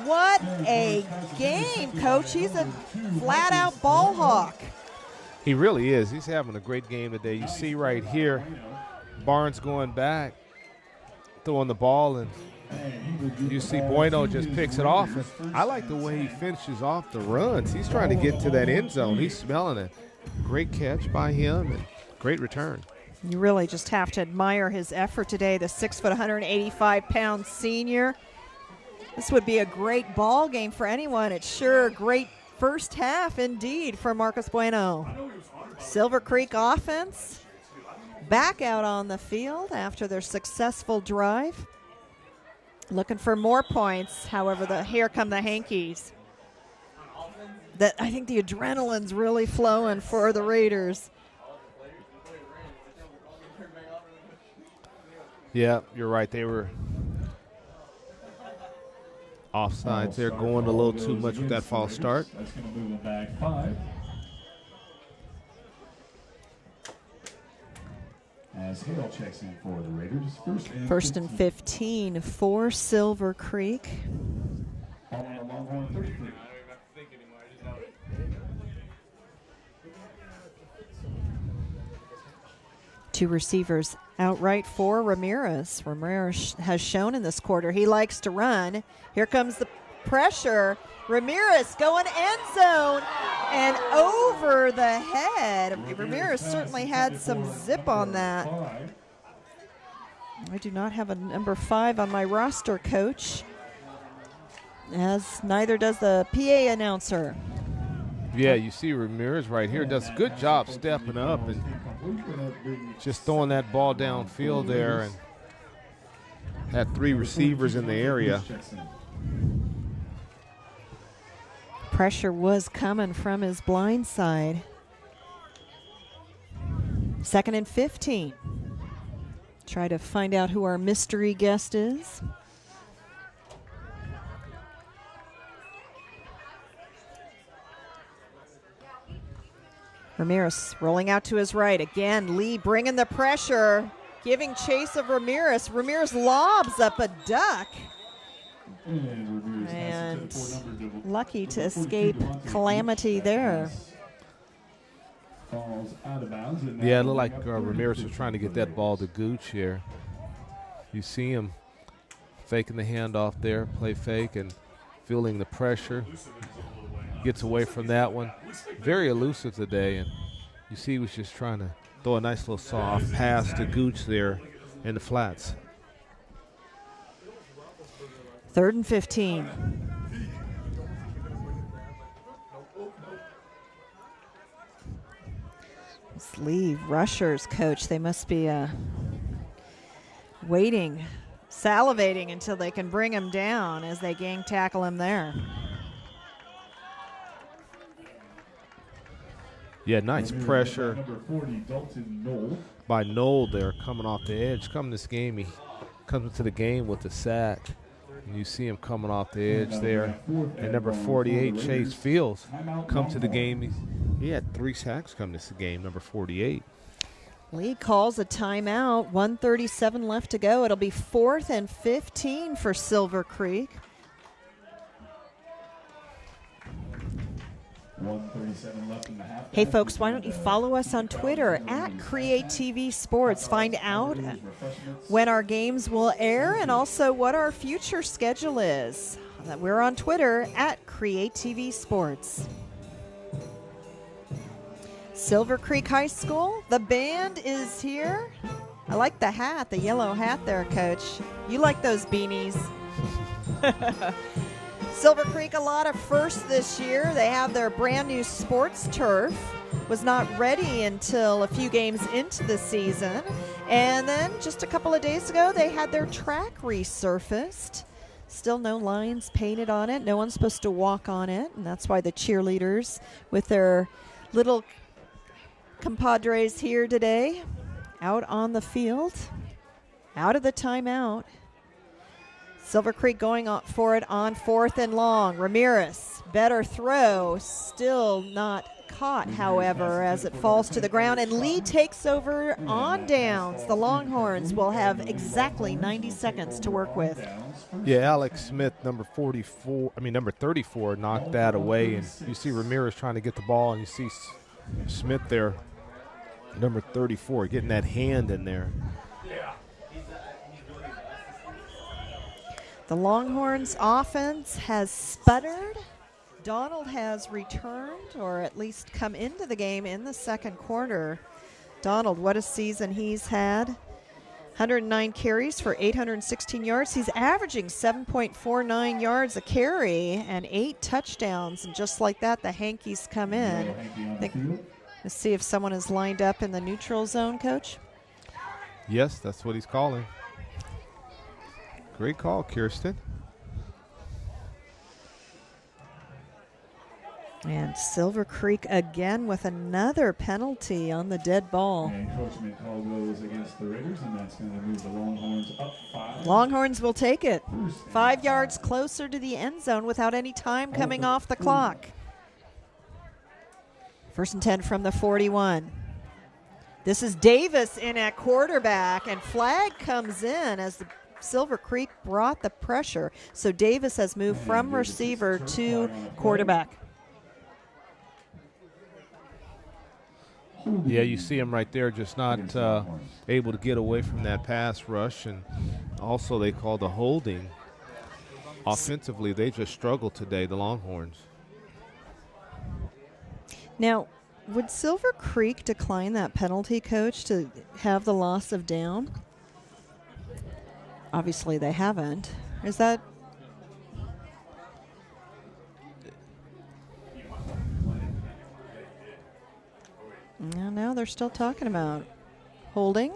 What a game, Coach. He's a flat-out ball hawk. He really is. He's having a great game today. You see right here, Barnes going back, throwing the ball, and you see Bueno just picks it off. And I like the way he finishes off the runs. He's trying to get to that end zone. He's smelling it. Great catch by him and great return. You really just have to admire his effort today, the 6 foot, 185-pound senior. This would be a great ball game for anyone. It's sure a great first half indeed for Marcus Bueno. Silver Creek offense back out on the field after their successful drive. Looking for more points. However, here come the Hankies. I think the adrenaline's really flowing for the Raiders. Yeah, you're right. They were offsides. They're going a little too much with that false start. That's going to move them back 5. As Hale checks in for the Raiders. First and 15 for Silver Creek. Longhorn 33. Two receivers outright for Ramirez. Ramirez has shown in this quarter he likes to run. Here comes the pressure. Ramirez going end zone and over the head. Ramirez certainly had some zip on that. I do not have a number 5 on my roster, Coach, as neither does the PA announcer. Yeah, you see Ramirez right here does a good job stepping up and just throwing that ball downfield there, and had 3 receivers in the area. Pressure was coming from his blind side. 2nd and 15. Try to find out who our mystery guest is. Ramirez rolling out to his right. Again, Leigh bringing the pressure, giving chase of Ramirez. Ramirez lobs up a duck. And lucky to escape calamity there. Yeah, it looked like Ramirez was trying to get that ball to Gooch here. You see him faking the handoff there, play fake, and feeling the pressure. Gets away from that one. Very elusive today, and you see he was just trying to throw a nice little soft pass to Gooch there in the flats. 3rd and 15. This Leigh rushers, Coach, they must be waiting, salivating until they can bring him down as they gang tackle him there. Yeah, nice pressure by Knoll there coming off the edge. Coming this game, he comes into the game with a sack. And you see him coming off the edge there. And number 48, Chase Fields, come to the game. He had 3 sacks come to this game, number 48. Leigh calls a timeout. 1:37 left to go. It'll be 4th and 15 for Silver Creek. 1:37 left in the half. Hey, folks, why don't you follow us on Twitter at Create TV Sports. Find out when our games will air and also what our future schedule is. We're on Twitter at Create TV Sports. Silver Creek High School, the band is here. I like the hat, the yellow hat there, Coach. You like those beanies. Silver Creek, a lot of firsts this year. They have their brand new sports turf. Was not ready until a few games into the season. And then just a couple of days ago, they had their track resurfaced. Still no lines painted on it. No one's supposed to walk on it. And that's why the cheerleaders with their little compadres here today out on the field, out of the timeout. Silver Creek going for it on 4th and long. Ramirez, better throw, still not caught, however, as it falls to the ground. And Leigh takes over on downs. The Longhorns will have exactly 90 seconds to work with. Yeah, Alex Smith, number 34, knocked that away. And you see Ramirez trying to get the ball, and you see Smith there, number 34, getting that hand in there. The Longhorns offense has sputtered. Donald has returned, or at least come into the game in the second quarter. Donald, what a season he's had. 109 carries for 816 yards. He's averaging 7.49 yards a carry and 8 touchdowns. And just like that, the Hankies come in. Let's see if someone is lined up in the neutral zone, Coach. Yes, that's what he's calling. Great call, Kirsten. And Silver Creek again with another penalty on the dead ball. And encroachment call goes against the Raiders, and that's going to move the Longhorns up 5. Longhorns will take it. 5 yards closer to the end zone without any time coming off the clock. 1st and 10 from the 41. This is Davis in at quarterback, and flag comes in as the Silver Creek brought the pressure. So Davis has moved from receiver to quarterback. Yeah, you see him right there, just not able to get away from that pass rush. And also they called a holding. Offensively, they just struggled today, the Longhorns. Now, would Silver Creek decline that penalty, Coach, to have the loss of down? Obviously, they haven't. Is that? No, they're still talking about holding.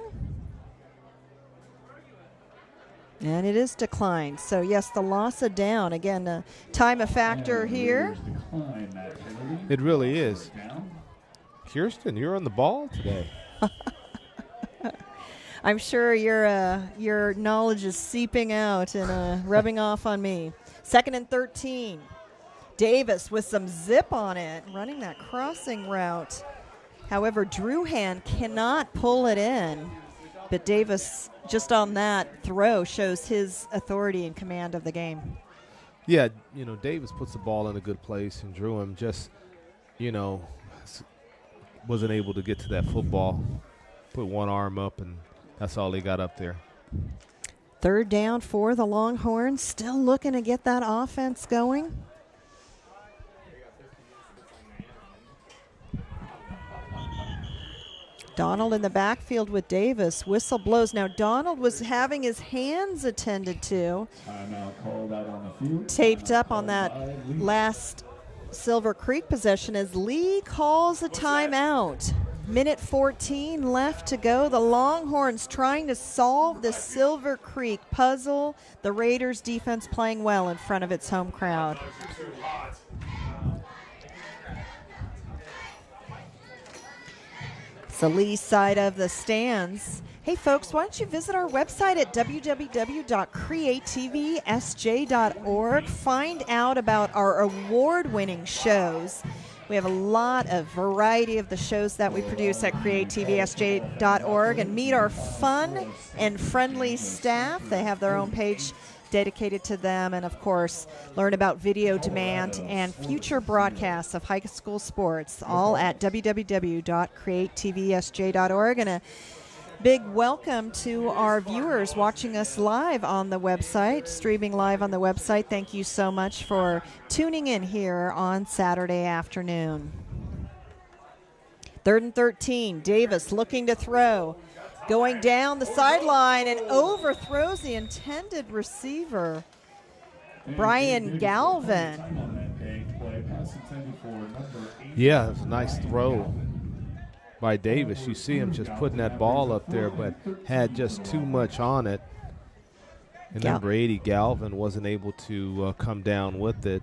And it is declined. So, yes, the loss of down. Again, time a factor here. It really is. Kirsten, you're on the ball today. I'm sure your knowledge is seeping out and rubbing off on me. 2nd and 13. Davis with some zip on it, running that crossing route. However, Drewhan cannot pull it in. But Davis, just on that throw, shows his authority and command of the game. Yeah, Davis puts the ball in a good place, and Drewhan just, wasn't able to get to that football. Put one arm up, and that's all he got up there. 3rd down for the Longhorns. Still looking to get that offense going. Donald in the backfield with Davis. Whistle blows. Now, Donald was having his hands attended to. Taped up on that last Silver Creek possession as Leigh calls a timeout. Minute 14 left to go. The Longhorns trying to solve the Silver Creek puzzle. The Raiders defense playing well in front of its home crowd. It's the Leigh side of the stands. Hey, folks, why don't you visit our website at www.creatvsj.org. Find out about our award-winning shows. We have a lot of variety of the shows that we produce at creatvsj.org, and meet our fun and friendly staff. They have their own page dedicated to them, and of course learn about video demand and future broadcasts of high school sports, all at www.createtvsj.org. And a big welcome to our viewers watching us live on the website, streaming live on the website. Thank you so much for tuning in here on Saturday afternoon. 3rd and 13, Davis looking to throw. Going down the sideline and overthrows the intended receiver, Brian Galvin. Yeah, it was a nice throw by Davis. You see him just putting that ball up there, but had just too much on it. And number 80, Galvin, wasn't able to come down with it.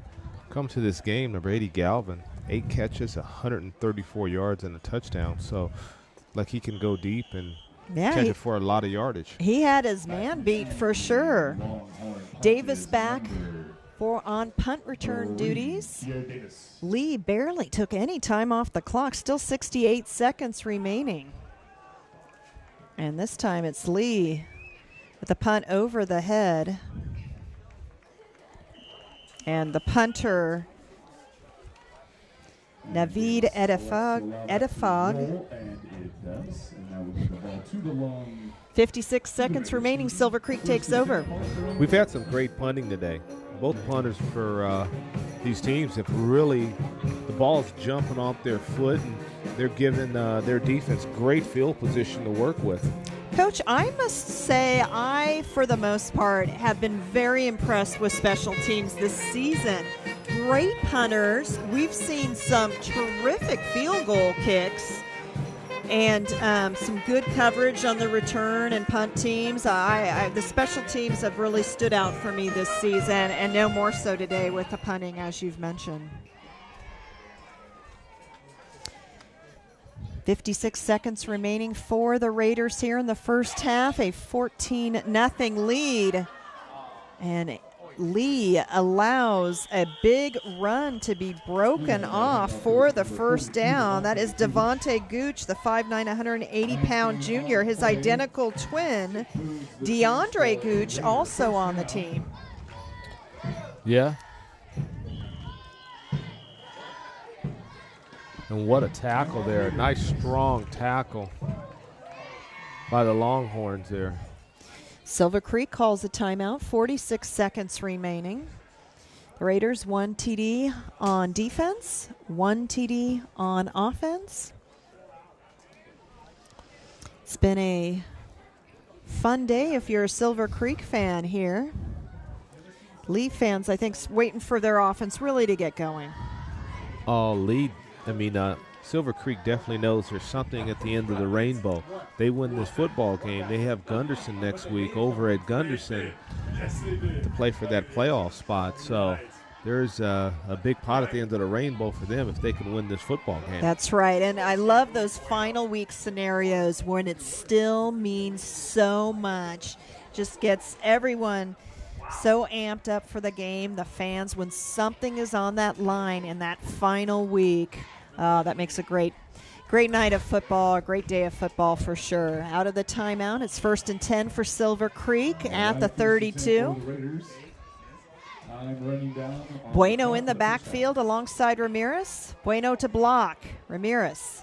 Come to this game, number 80, Galvin, 8 catches, 134 yards, and a touchdown. So, like, he can go deep and catch it for a lot of yardage. He had his man beat for sure. Davis back on punt return duties. Leigh barely took any time off the clock. Still 68 seconds remaining. And this time it's Leigh with the punt over the head. And the punter, Naveed Edifog. 56 seconds remaining. Silver Creek takes over. We've had some great punting today. Both punters for these teams have really, the ball's jumping off their foot, and they're giving their defense great field position to work with. Coach, I must say I, for the most part, have been very impressed with special teams this season. Great punters. We've seen some terrific field goal kicks and some good coverage on the return and punt teams. The special teams have really stood out for me this season, and no more so today with the punting, as you've mentioned. 56 seconds remaining for the Raiders here in the first half, a 14-0 lead. And Leigh allows a big run to be broken off for the first down. That is Devontae Gooch, the 5'9", 180-pound junior. His identical twin, DeAndre Gooch, also on the team. Yeah. And what a tackle there. Nice, strong tackle by the Longhorns there. Silver Creek calls a timeout, 46 seconds remaining. The Raiders, 1 TD on defense, 1 TD on offense. It's been a fun day if you're a Silver Creek fan here. Leigh fans, I think, waiting for their offense really to get going. Oh, Leigh. Silver Creek definitely knows there's something at the end of the rainbow. They win this football game. They have Gunderson next week over at Gunderson to play for that playoff spot. So there's a big pot at the end of the rainbow for them if they can win this football game. That's right. And I love those final week scenarios when it still means so much. Just gets everyone so amped up for the game, the fans, when something is on that line in that final week. That makes a great night of football, a great day of football for sure. Out of the timeout, it's 1st and 10 for Silver Creek at the 32. Bueno in the backfield alongside Ramirez. Bueno to block. Ramirez.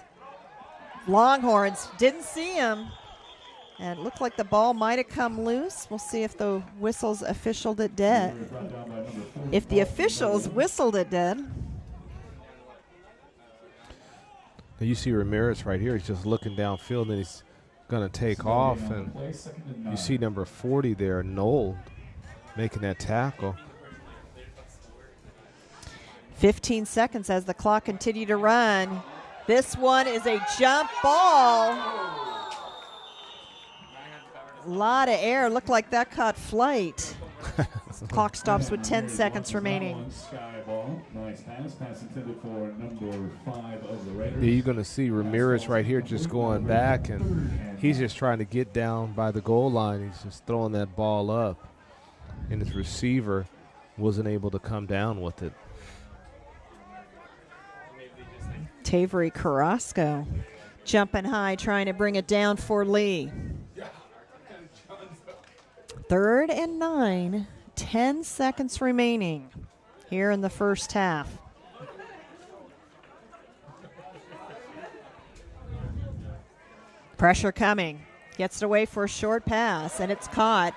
Longhorns didn't see him. And it looked like the ball might have come loose. We'll see if the whistles officialed it dead. If the officials whistled it dead. Now you see Ramirez right here. He's just looking downfield, and he's going to take off. And you see number 40 there, Noel, making that tackle. 15 seconds as the clock continued to run. This one is a jump ball. A lot of air. Looked like that caught flight. Clock stops with 10 seconds remaining. You're going to see Ramirez right here just going back, and he's just trying to get down by the goal line. He's just throwing that ball up, and his receiver wasn't able to come down with it. Tavery Carrasco jumping high, trying to bring it down for Leigh. 3rd and 9. 10 seconds remaining here in the first half. Pressure coming. Gets it away for a short pass, and it's caught.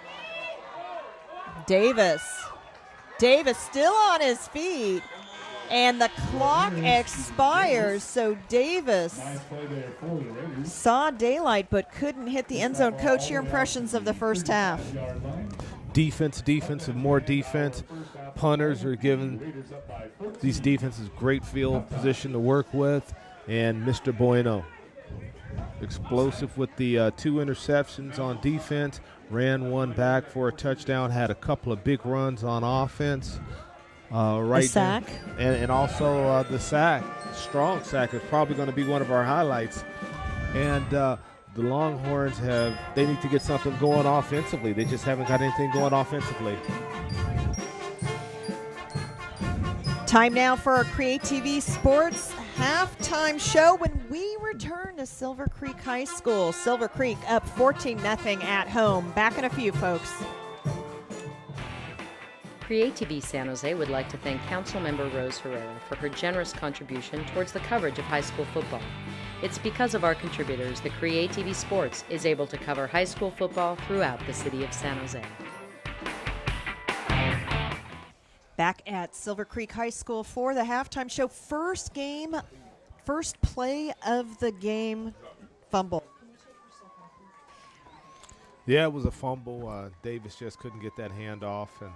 Davis still on his feet, and the clock expires, so Davis saw daylight but couldn't hit the end zone. Coach, your impressions of the first half? Defense, and more defense. Punters are giving these defenses great field position to work with, and Mr. Bueno, explosive with the 2 interceptions on defense, ran one back for a touchdown, had a couple of big runs on offense. The sack. And also the sack, strong sack is probably going to be one of our highlights. And the Longhorns they need to get something going offensively. They just haven't got anything going offensively. Time now for our Create TV Sports halftime show when we return to Silver Creek High School. Silver Creek up 14-0 at home. Back in a few, folks. Create TV San Jose would like to thank Councilmember Rose Herrera for her generous contribution towards the coverage of high school football. It's because of our contributors that Create TV Sports is able to cover high school football throughout the city of San Jose. Back at Silver Creek High School for the halftime show. First play of the game, fumble. Yeah, it was a fumble. Davis just couldn't get that handoff, and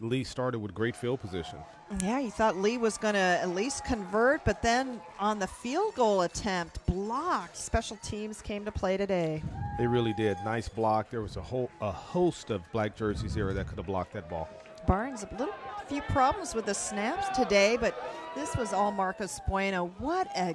Leigh started with great field position. Yeah, you thought Leigh was going to at least convert, but then on the field goal attempt, blocked. Special teams came to play today. They really did. Nice block. There was a host of black jerseys there that could have blocked that ball. Barnes, a few problems with the snaps today, but this was all Marcus Bueno. What a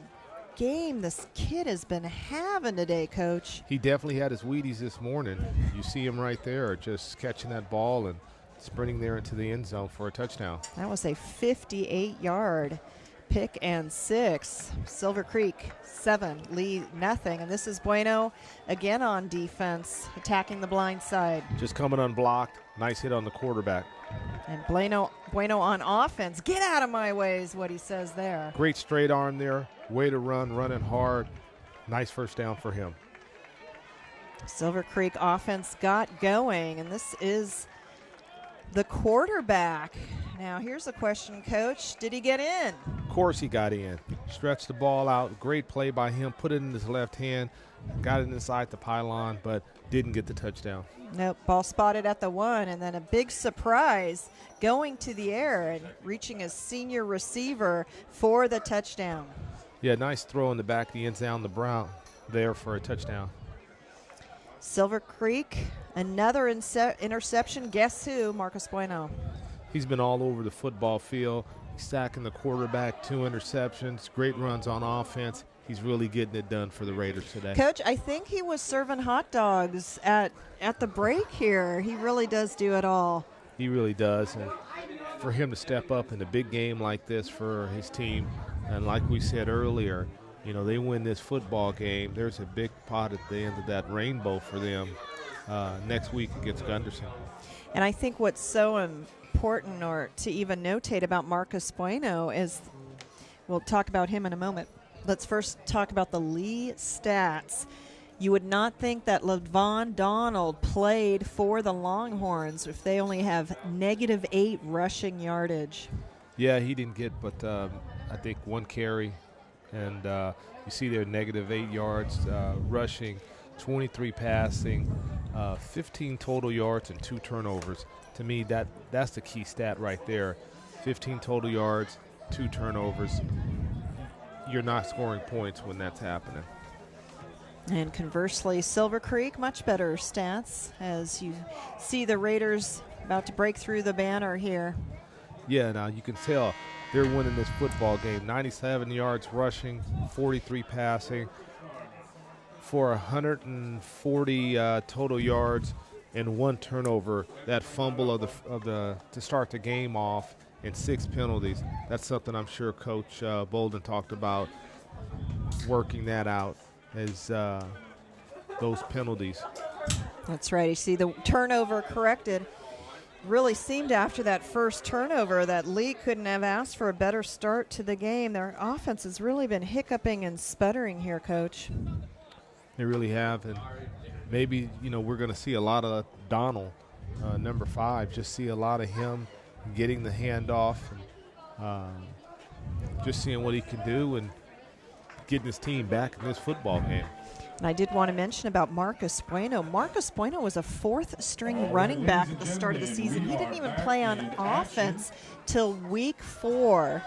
game this kid has been having today, Coach. He definitely had his Wheaties this morning. You see him right there, just catching that ball and sprinting there into the end zone for a touchdown. That was a 58-yard pick and 6. Silver Creek 7, Leigh 0. And this is Bueno again on defense, attacking the blind side. Just coming unblocked. Nice hit on the quarterback. And Bueno on offense. Get out of my way is what he says there. Great straight arm there. Way to run, running hard. Nice first down for him. Silver Creek offense got going, and this is the quarterback. Now, here's a question, Coach. Did he get in? Of course he got in. Stretched the ball out. Great play by him. Put it in his left hand. Got it inside the pylon, but didn't get the touchdown. Nope. Ball spotted at the 1, and then a big surprise going to the air and reaching a senior receiver for the touchdown. Yeah, nice throw in the back of the end zone, the Brown there for a touchdown. Silver Creek, another interception. Guess who? Marcus Bueno. He's been all over the football field, sacking the quarterback, 2 interceptions, great runs on offense. He's really getting it done for the Raiders today. Coach, I think he was serving hot dogs at the break here. He really does do it all. He really does. And for him to step up in a big game like this for his team, and like we said earlier, you know, they win this football game. There's a big pot at the end of that rainbow for them next week against Gunderson. And I think what's so important or to even notate about Marcus Bueno is, we'll talk about him in a moment. Let's first talk about the Leigh stats. You would not think that LaVon Donald played for the Longhorns if they only have -8 rushing yardage. Yeah, he didn't get but I think 1 carry. And you see there -8 yards rushing, 23 passing, 15 total yards and 2 turnovers. To me, that's the key stat right there. 15 total yards, 2 turnovers. You're not scoring points when that's happening. And conversely, Silver Creek, much better stats as you see the Raiders about to break through the banner here. Yeah, now you can tell they're winning this football game. 97 yards rushing, 43 passing for 140 total yards and 1 turnover. That fumble to start the game off and 6 penalties. That's something I'm sure Coach Bolden talked about, working that out as those penalties. That's right. You see the turnover corrected. really seemed after that first turnover that Leigh couldn't have asked for a better start to the game. Their offense has really been hiccuping and sputtering here, Coach. They really have, and maybe, we're going to see a lot of Donald, number 5, just see a lot of him getting the handoff and just seeing what he can do and getting his team back in this football game. And I did want to mention about Marcus Bueno. Marcus Bueno was a 4th-string running back at the start of the season. He didn't even play on offense till week 4.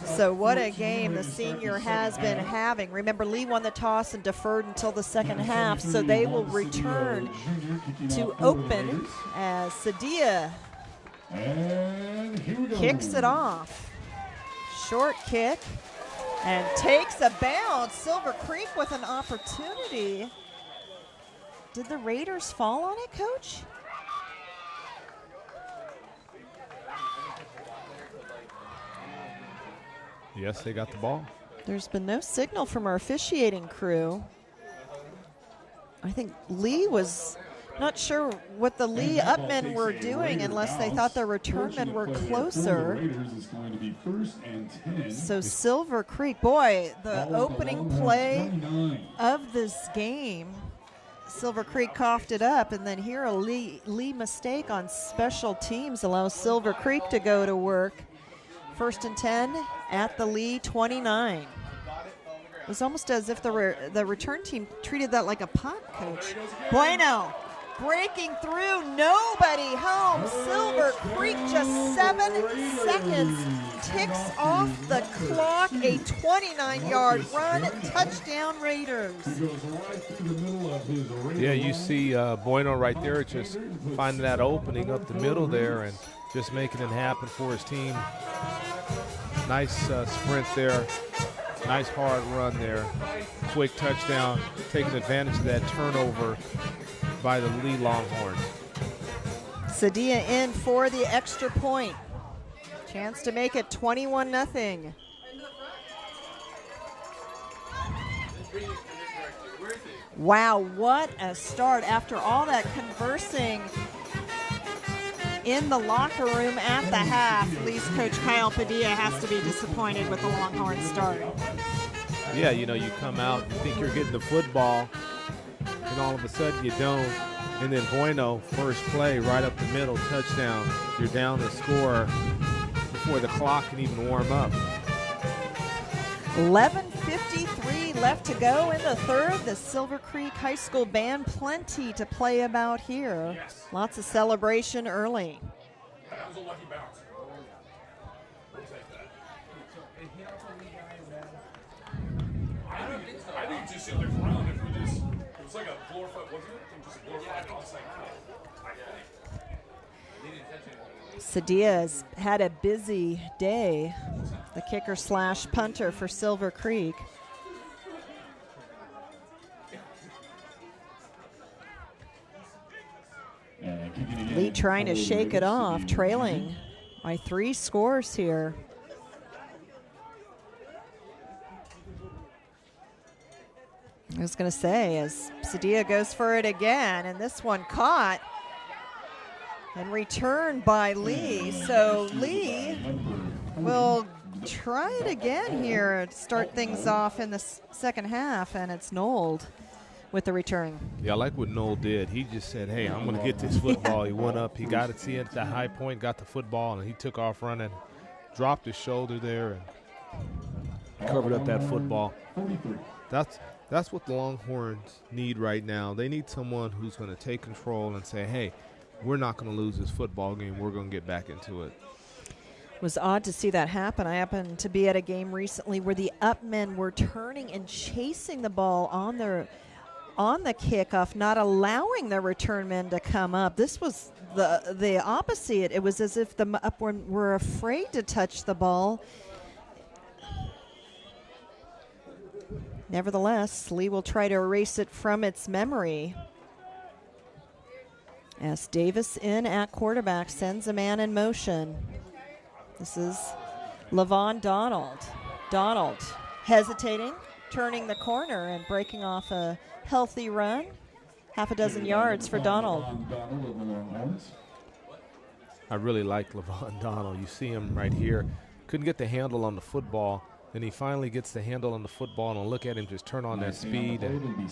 So what a game the senior has been having. Remember, Leigh won the toss and deferred until the second half, so they will return to open as Sadia kicks it off. Short kick. And takes a bounce. Silver Creek with an opportunity. Did the Raiders fall on it, Coach? Yes, they got the ball. There's been no signal from our officiating crew. I think Leigh was not sure what the Leigh upmen were doing unless they thought the return men were closer. So Silver Creek, boy, the opening play of this game, Silver Creek coughed it up, and then here a Leigh mistake on special teams allows Silver Creek to go to work. 1st and 10 at the Leigh 29. It was almost as if the return team treated that like a punt, Coach. Bueno breaking through, nobody home. Silver Creek just 7 seconds, ticks off the clock. A 29-yard run, touchdown Raiders. Yeah, you see Bueno right there just finding that opening up the middle there and just making it happen for his team. Nice sprint there. Nice hard run there. Quick touchdown, taking advantage of that turnover by the Leigh Longhorns. Sadia in for the extra point. Chance to make it 21-0. Wow, what a start after all that conversing in the locker room at the half. Leigh's coach Kyle Padilla has to be disappointed with the Longhorn start. Yeah, you come out, you think you're getting the football, and all of a sudden you don't. And then Bueno, first play, right up the middle, touchdown. You're down the score before the clock can even warm up. 11:53 left to go in the third. The Silver Creek High School band, plenty to play about here. Lots of celebration early. That was a lucky bounce. We'll take that. I think just in the ground, if we just, it was like a glorified, wasn't it? Just a glorified onside kick. Sadia has had a busy day. The kicker / punter for Silver Creek. Leigh trying to shake it off, trailing by 3 scores here. I was going to say, as Sadia goes for it again, and this one caught and returned by Leigh. So Leigh will try it again here to start things off in the second half, and it's Nold with the return. Yeah, I like what Noel did. He just said, hey, I'm going to get this football. He went up. He got it, see it at the high point, got the football, and he took off running, dropped his shoulder there, and covered up that football. That's what the Longhorns need right now. They need someone who's going to take control and say, hey, we're not going to lose this football game. We're going to get back into it. It was odd to see that happen. I happened to be at a game recently where the upmen were turning and chasing the ball on the kickoff, not allowing the return men to come up. This was the opposite. It was as if the upmen were afraid to touch the ball. Nevertheless, Leigh will try to erase it from its memory. As Davis in at quarterback sends a man in motion. This is Levon Donald. Donald hesitating, turning the corner and breaking off a healthy run. Half a dozen yards for Donald. I really like Levon Donald. You see him right here. Couldn't get the handle on the football. Then he finally gets the handle on the football, and look at him just turn on that speed and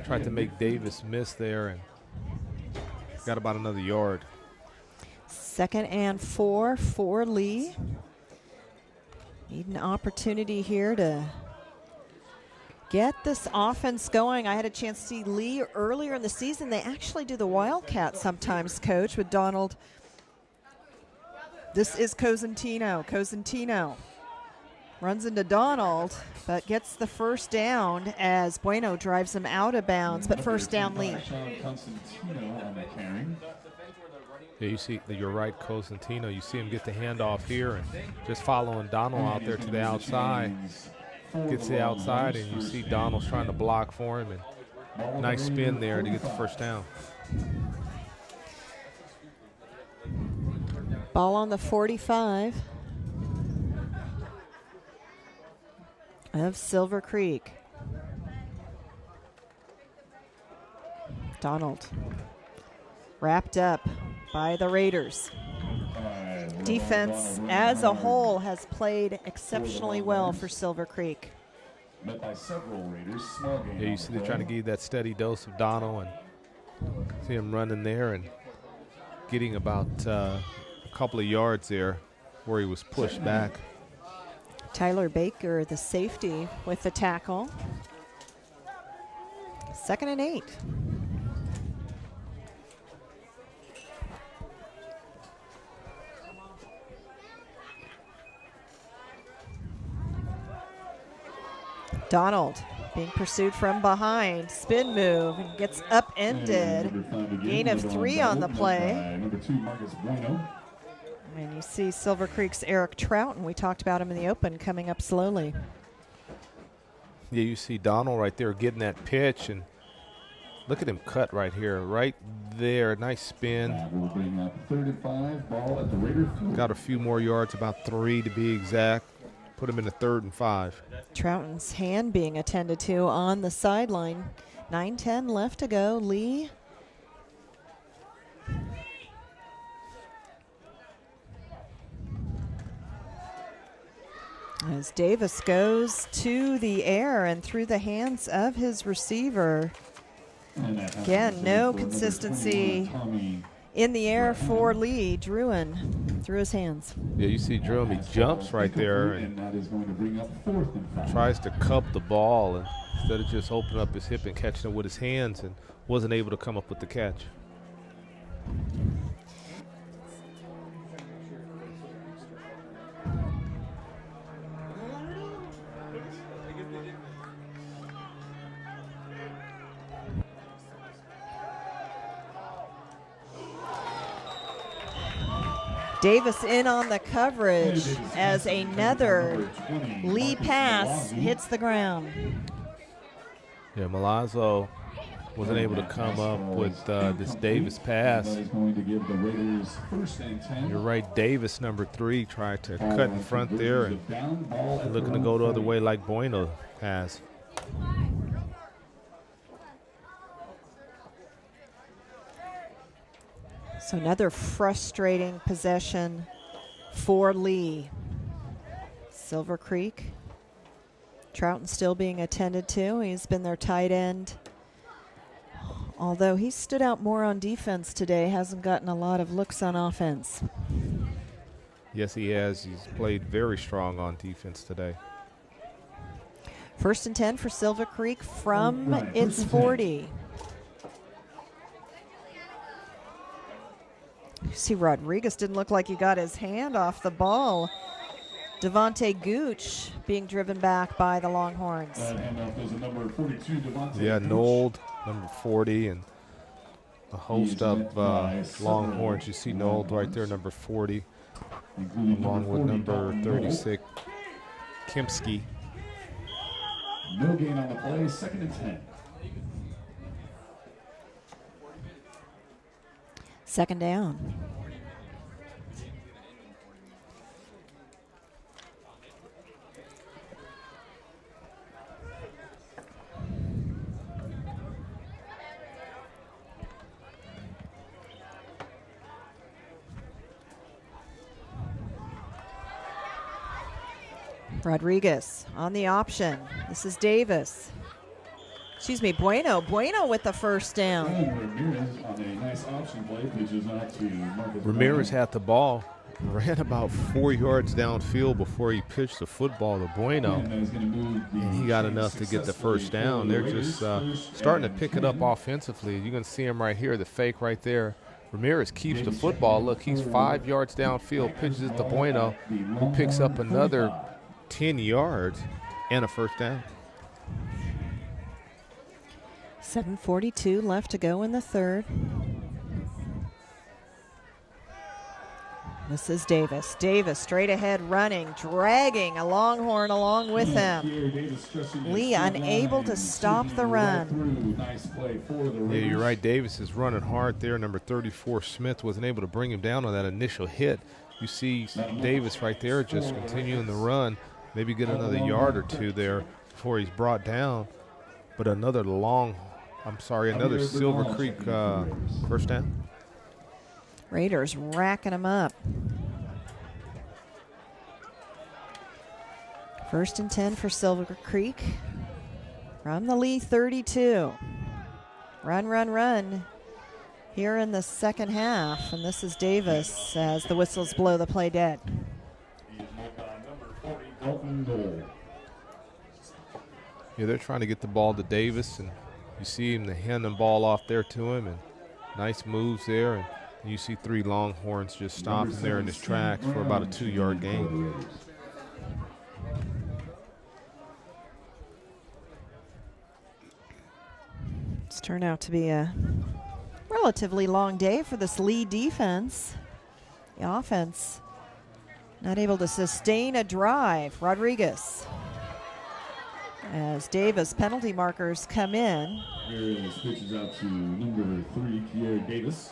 tried to make Davis miss there and got about another yard. 2nd and 4 for Leigh. Need an opportunity here to get this offense going. I had a chance to see Leigh earlier in the season. They actually do the Wildcat sometimes, Coach, with Donald. This is Cosentino. Cosentino runs into Donald, but gets the first down as Bueno drives him out of bounds, but first down Leigh. Yeah, you see, you're right, Cosentino. You see him get the handoff here and just following Donald out there to the outside. Gets the outside, and you see Donald's trying to block for him, and nice spin there to get the first down. Ball on the 45 of Silver Creek. Donald wrapped up by the Raiders. Defense as a whole has played exceptionally well for Silver Creek. Yeah, you see they're trying to give you that steady dose of Donald, and see him running there and getting about a couple of yards there where he was pushed back. Tyler Baker, the safety, with the tackle. 2nd and 8. Donald being pursued from behind. Spin move and gets upended. Gain of 3 on the play. And you see Silver Creek's Eric Troughton. We talked about him in the open, coming up slowly. Yeah, you see Donald right there getting that pitch, and look at him cut right here, right there. Nice spin. Got a few more yards, about 3 to be exact. Put him in the 3rd and 5. Troughton's hand being attended to on the sideline. 9:10 left to go. Leigh. As Davis goes to the air and through the hands of his receiver. Again, no consistency in the air for Leigh. Druin through his hands. Yeah, you see Druin, he jumps right there and tries to cup the ball, and instead of just opening up his hip and catching it with his hands, and wasn't able to come up with the catch. Davis in on the coverage as another Leigh pass hits the ground. Yeah, Milazzo wasn't able to come up with this Davis pass. You're right, Davis, number 3, tried to cut in front there and looking to go the other way like Bueno has. So another frustrating possession for Leigh. Silver Creek. Troughton still being attended to. He's been their tight end. Although he stood out more on defense today, hasn't gotten a lot of looks on offense. Yes, he has. He's played very strong on defense today. 1st and 10 for Silver Creek from its 40. You see Rodriguez didn't look like he got his hand off the ball. Devontae Gooch being driven back by the Longhorns. Yeah, Nold, number 40, and a host of Longhorns. You see Nold right there, number 40, along with number 36, Kempski. No gain on the play, 2nd and 10. 2nd down. Rodriguez on the option. This is Davis. Excuse me, Bueno. Bueno with the first down. Ramirez on a nice option play pitches out to Marcus. Ramirez had the ball, ran about 4 yards downfield before he pitched the football to Bueno, and he got enough to get the first down. They're just starting to pick it up offensively. You can see him right here, the fake right there. Ramirez keeps the football. Look, he's 5 yards downfield, pitches it to Bueno, who picks up another 10 yards and a first down. 7:42 left to go in the third. This is Davis. Davis straight ahead running, dragging a Longhorn along with him. Leigh unable to stop the run. Yeah, you're right. Davis is running hard there. Number 34, Smith, wasn't able to bring him down on that initial hit. You see Davis right there just continuing the run, maybe get another yard or two there before he's brought down. But another Silver Creek first down. Raiders racking them up. 1st and 10 for Silver Creek from the Leigh 32. Run here in the second half. And this is Davis as the whistles blow the play dead. Yeah, they're trying to get the ball to Davis, and you see him hand the ball off there to him, and nice moves there. And you see 3 Longhorns just stopping there in his tracks for about a 2-yard gain. It's turned out to be a relatively long day for this Leigh defense. The offense not able to sustain a drive. Rodriguez. As Davis penalty markers come in. Here pitches out to number 3, Pierre Davis.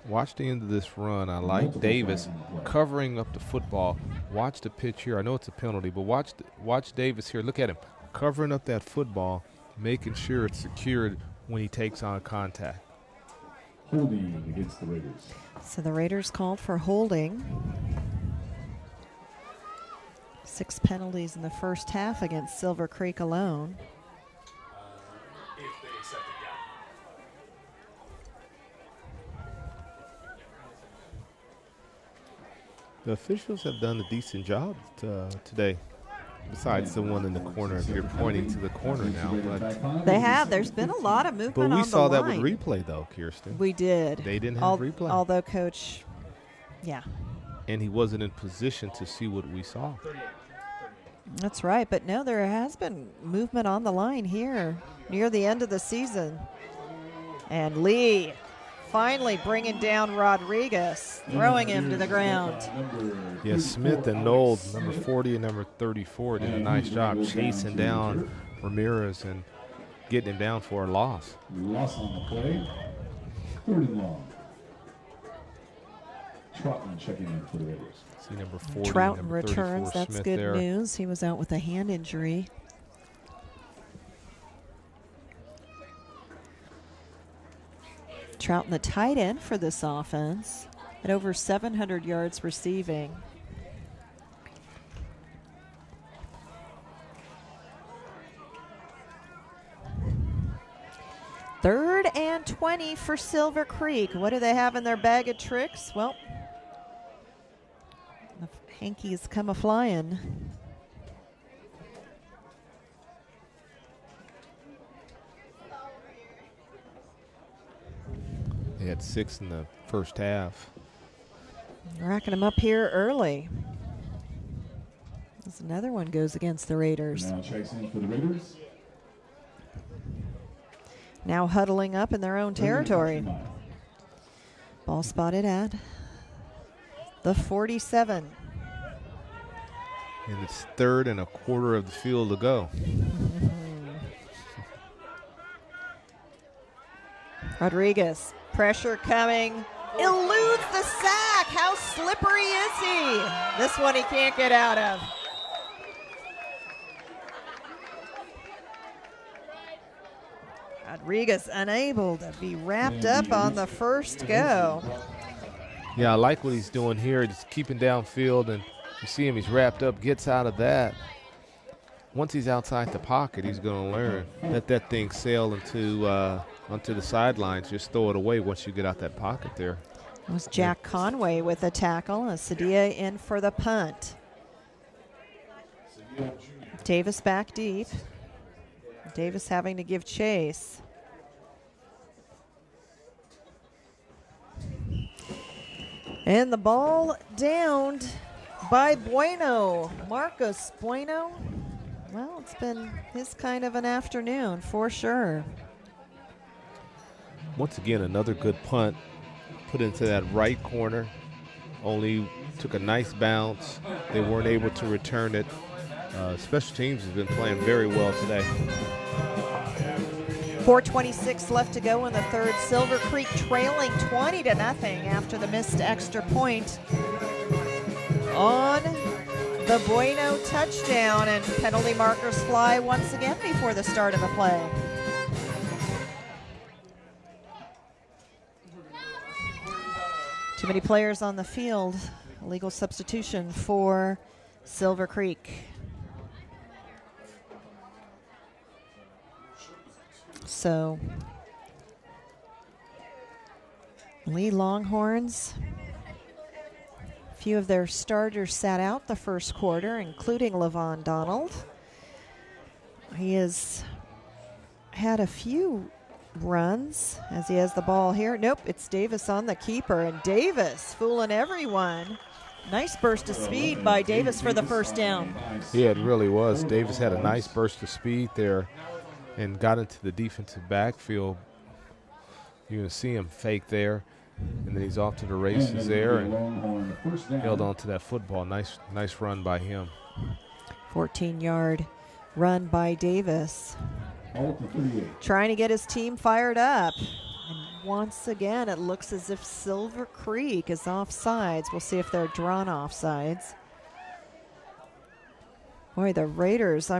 Watch the end of this run. I like Davis covering up the football. Watch the pitch here. I know it's a penalty, but watch Davis here. Look at him covering up that football, making sure it's secured when he takes on contact. Holding against the Raiders. So the Raiders called for holding. 6 penalties in the first half against Silver Creek alone. The officials have done a decent job today, besides the one in the corner. If you're pointing to the corner now. But they have. There's been a lot of movement on the line. But we saw that with replay, though, Kirsten. We did. They didn't have replay. Although Coach, yeah. And he wasn't in position to see what we saw. That's right. But no, there has been movement on the line here near the end of the season. And Leigh finally bringing down Rodriguez, throwing him to the ground. Yeah, Smith and Knowles, number 40 and number 34, did a nice job chasing down Ramirez and getting him down for a loss. Loss on the play. 3rd and long. Troutman checking in for the Raiders. See number 40, Troutman number returns. That's Smith good there. news. He was out with a hand injury. Troutman, the tight end for this offense, at over 700 yards receiving. Third and 20 for Silver Creek. What do they have in their bag of tricks? Well, the hankies come a-flying. They had 6 in the first half. Racking them up here early. As another one goes against the Raiders. Now checks in for the Raiders. Now huddling up in their own territory. Ball spotted at the 47. And it's 3rd and a quarter of the field to go. Rodriguez, pressure coming, eludes the sack. How slippery is he? This one he can't get out of. Rodriguez unable to be wrapped up on the first go. Yeah, I like what he's doing here, just keeping downfield and You see him, he's wrapped up, gets out of that. Once he's outside the pocket, he's going to learn. Let that thing sail onto the sidelines. Just throw it away once you get out that pocket there. It was Jack Conway with a tackle, and Sadia in for the punt. Davis back deep. Davis having to give chase. And the ball downed by Bueno. Marcus Bueno. Well, it's been his kind of an afternoon for sure. Once again, another good punt put into that right corner. Only took a nice bounce. They weren't able to return it. Special teams has been playing very well today. 4:26 left to go in the third. Silver Creek trailing 20-0 after the missed extra point on the Bueno touchdown, and penalty markers fly once again before the start of the play. Too many players on the field. Illegal substitution for Silver Creek. So, Leigh Longhorns, a few of their starters sat out the first quarter, including Levon Donald. He has had a few runs as he has the ball here. Nope, it's Davis on the keeper, and Davis fooling everyone. Nice burst of speed by Davis for the first down. Yeah, it really was. Davis had a nice burst of speed there and got into the defensive backfield. You're going to see him fake there, and then he's off to the races there and held on to that football. Nice run by him. 14-yard run by Davis. Trying to get his team fired up. And once again, it looks as if Silver Creek is offsides. We'll see if they're drawn offsides. Boy, the Raiders,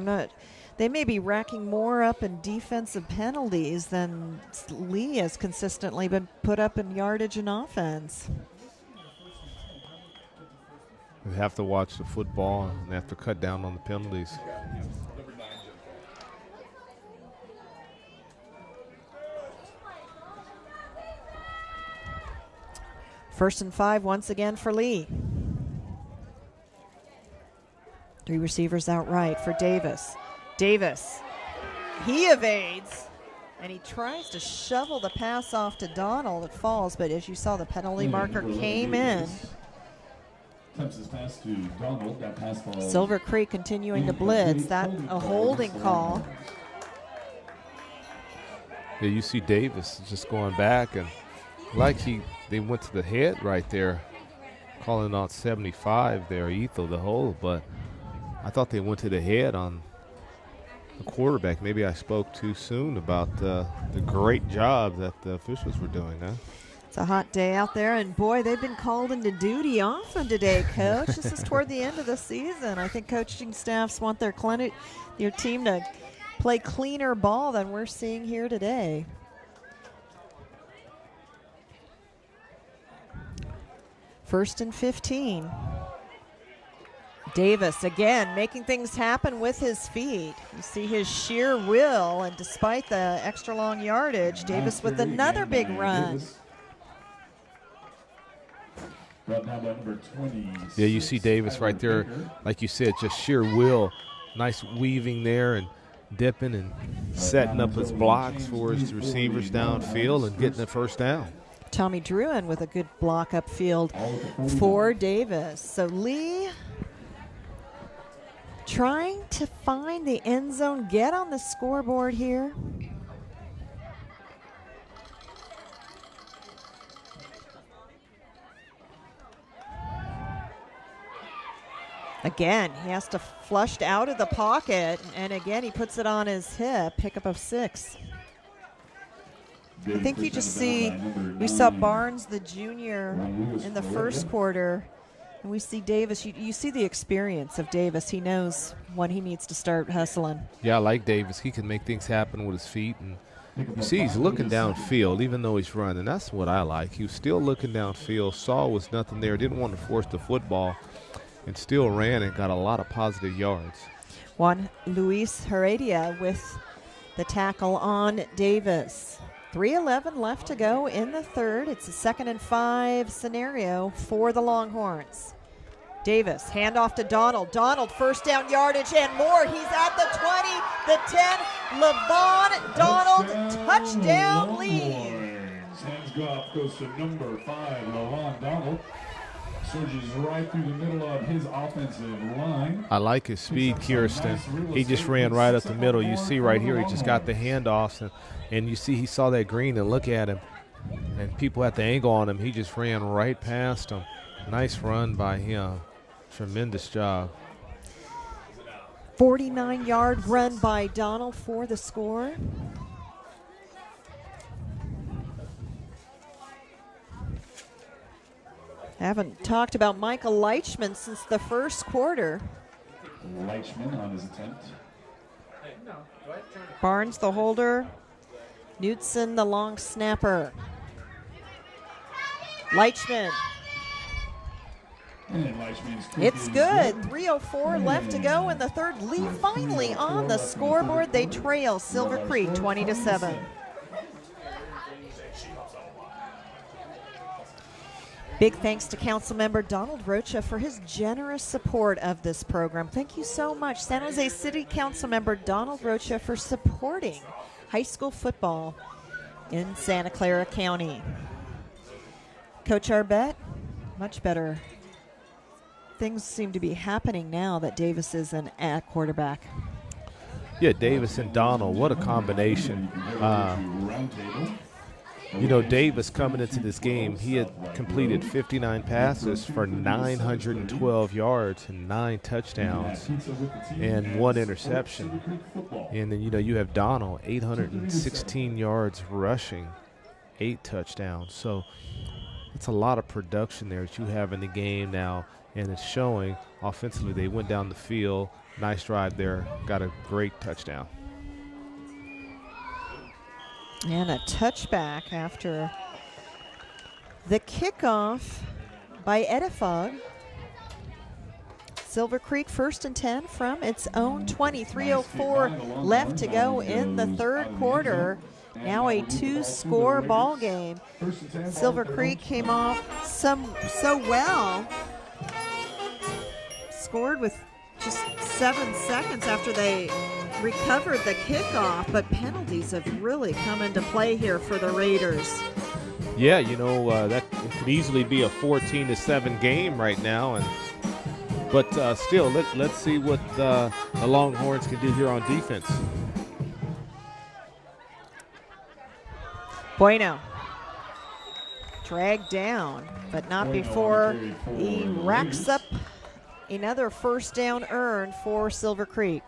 they may be racking more up in defensive penalties than Leigh has consistently been put up in yardage and offense. They have to watch the football and they have to cut down on the penalties. First and 5 once again for Leigh. 3 receivers out right for Davis. Davis, he evades, and he tries to shovel the pass off to Donald. It falls, but as you saw, the penalty marker came in. Silver Creek continuing to blitz. That a holding call. Yeah, you see Davis just going back, and like they went to the head right there, calling out 75 there, Ethel the hole, but I thought they went to the head on the quarterback. Maybe I spoke too soon about the great job that the officials were doing, huh? It's a hot day out there, and boy, they've been called into duty often today, Coach. This is toward the end of the season. I think coaching staffs want their team to play cleaner ball than we're seeing here today. First and 15. Davis again making things happen with his feet. You see his sheer will, and despite the extra long yardage, Davis with another big run. Yeah, you see Davis right there, like you said, just sheer will. Nice weaving there and dipping and setting up his blocks for his receivers downfield and getting the first down. Tommy Druin with a good block upfield for Davis. So Leigh trying to find the end zone, get on the scoreboard here. Again, he has to flush out of the pocket, and again, he puts it on his hip, pickup of 6. I think you just see, we saw Barnes, the junior, in the first quarter, and we see Davis. You see the experience of Davis. He knows when he needs to start hustling. Yeah, I like Davis. He can make things happen with his feet, and you see he's looking downfield even though he's running. That's what I like. He was still looking downfield, saw was nothing there, didn't want to force the football, and still ran and got a lot of positive yards. Juan Luis Heredia with the tackle on Davis. 3:11 left to go in the third. It's a 2nd and 5 scenario for the Longhorns. Davis, handoff to Donald. Donald, first down yardage and more. He's at the 20, the 10. Levon Donald, touchdown lead. Hands off goes to number 5, Levon Donald. Surges right through the middle of his offensive line. I like his speed, Kirsten. He just ran right up the middle. You see right here, he just got the handoffs, and you see he saw that green and look at him. And people at the angle on him, he just ran right past him. Nice run by him. Tremendous job. 49-yard run by Donald for the score. Haven't talked about Michael Leichman since the first quarter. Leichman on his attempt. Barnes the holder. Knutson the long snapper. Leichman. It's good. 3:04 left to go in the third. Leigh finally on the scoreboard. They trail Silver Creek 20-7. Big thanks to Councilmember Donald Rocha for his generous support of this program. Thank you so much, San Jose City Councilmember Donald Rocha, for supporting high school football in Santa Clara County. Coach Arbette, much better. Things seem to be happening now that Davis isn't at quarterback. Yeah, Davis and Donald, what a combination. You know, Davis coming into this game, he had completed 59 passes for 912 yards and 9 touchdowns and 1 interception. And then, you know, you have Donald, 816 yards rushing, 8 touchdowns. So it's a lot of production there that you have in the game now, and it's showing offensively. They went down the field, nice drive there, got a great touchdown. And a touchback after the kickoff by Edifog. Silver Creek 1st and 10 from its own 20. 3:04 left to go in the third quarter. Now a 2-score ball game. Silver Creek came off so well. Scored with just 7 seconds after they recovered the kickoff, but penalties have really come into play here for the Raiders. Yeah, you know, that could easily be a 14-7 game right now, but still, let's see what the Longhorns can do here on defense. Bueno dragged down, but not before he racks up another first down earned for Silver Creek.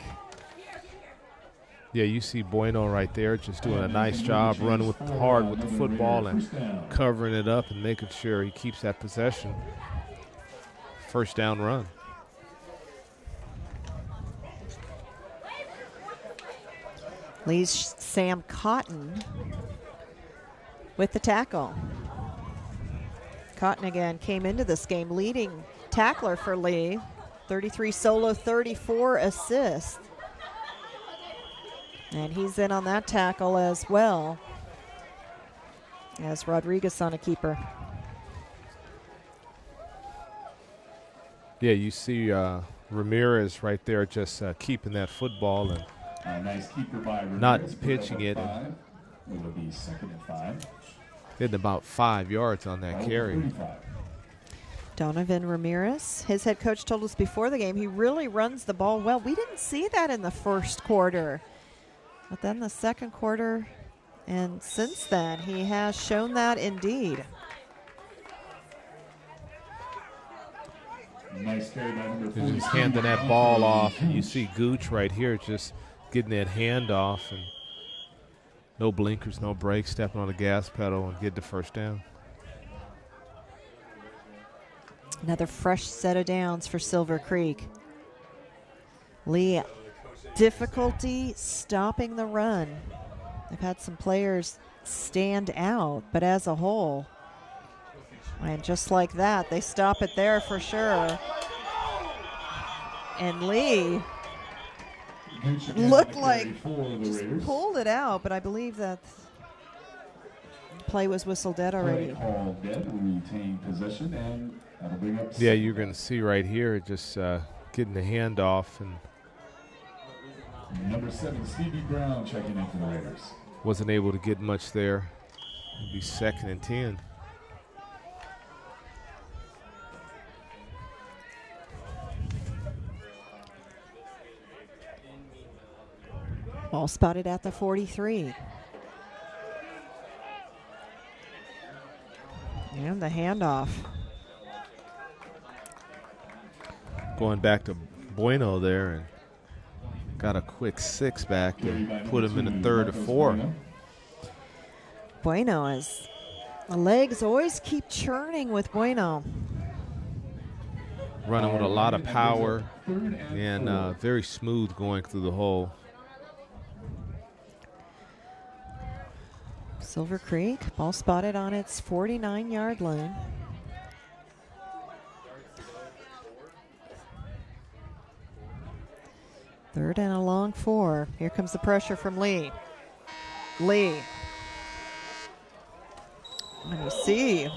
Yeah, you see Bueno right there just doing a nice job running hard with the football and covering it up and making sure he keeps that possession. First down run. Leigh's Sam Cotton with the tackle. Cotton again came into this game leading tackler for Leigh. 33 solo, 34 assists. And he's in on that tackle as well as Rodriguez on a keeper. Yeah, you see Ramirez right there just keeping that football and nice keeper by Ramirez, not pitching it. It will be 2nd and 5. Hitting about 5 yards on that carry. Donovan Ramirez, his head coach told us before the game he really runs the ball well. We didn't see that in the first quarter. But then the second quarter, and since then, he has shown that indeed. Nice carry by number 4. Just handing that ball off. And you see Gooch right here just getting that handoff, and no blinkers, no brakes, stepping on the gas pedal and get the first down. Another fresh set of downs for Silver Creek. Leigh, difficulty stopping the run. They've had some players stand out, but as a whole, and just like that, they stop it there for sure. And Leigh looked like just pulled it out, but I believe that play was whistled dead already. Yeah, you're going to see right here just getting the handoff, and number 7, Stevie Brown checking in for the Raiders. Wasn't able to get much there. It'll be 2nd and 10. Ball spotted at the 43. And the handoff. Going back to Bueno there, and got a quick 6 back to put him in the 3rd or 4th. Bueno is, the legs always keep churning with Bueno. Running with a lot of power and very smooth going through the hole. Silver Creek, ball spotted on its 49-yard line. Third and a long 4. Here comes the pressure from Leigh. Leigh. Let me see.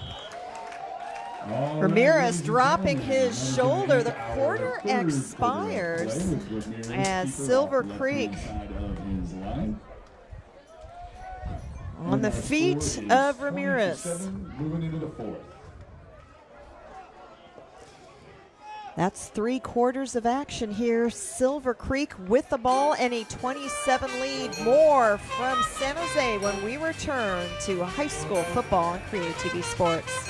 Ramirez dropping his shoulder. The quarter expires as Silver Creek on the feet of Ramirez. That's 3/4 of action here. Silver Creek with the ball and a 27 lead. More from San Jose when we return to high school football on Create TV Sports.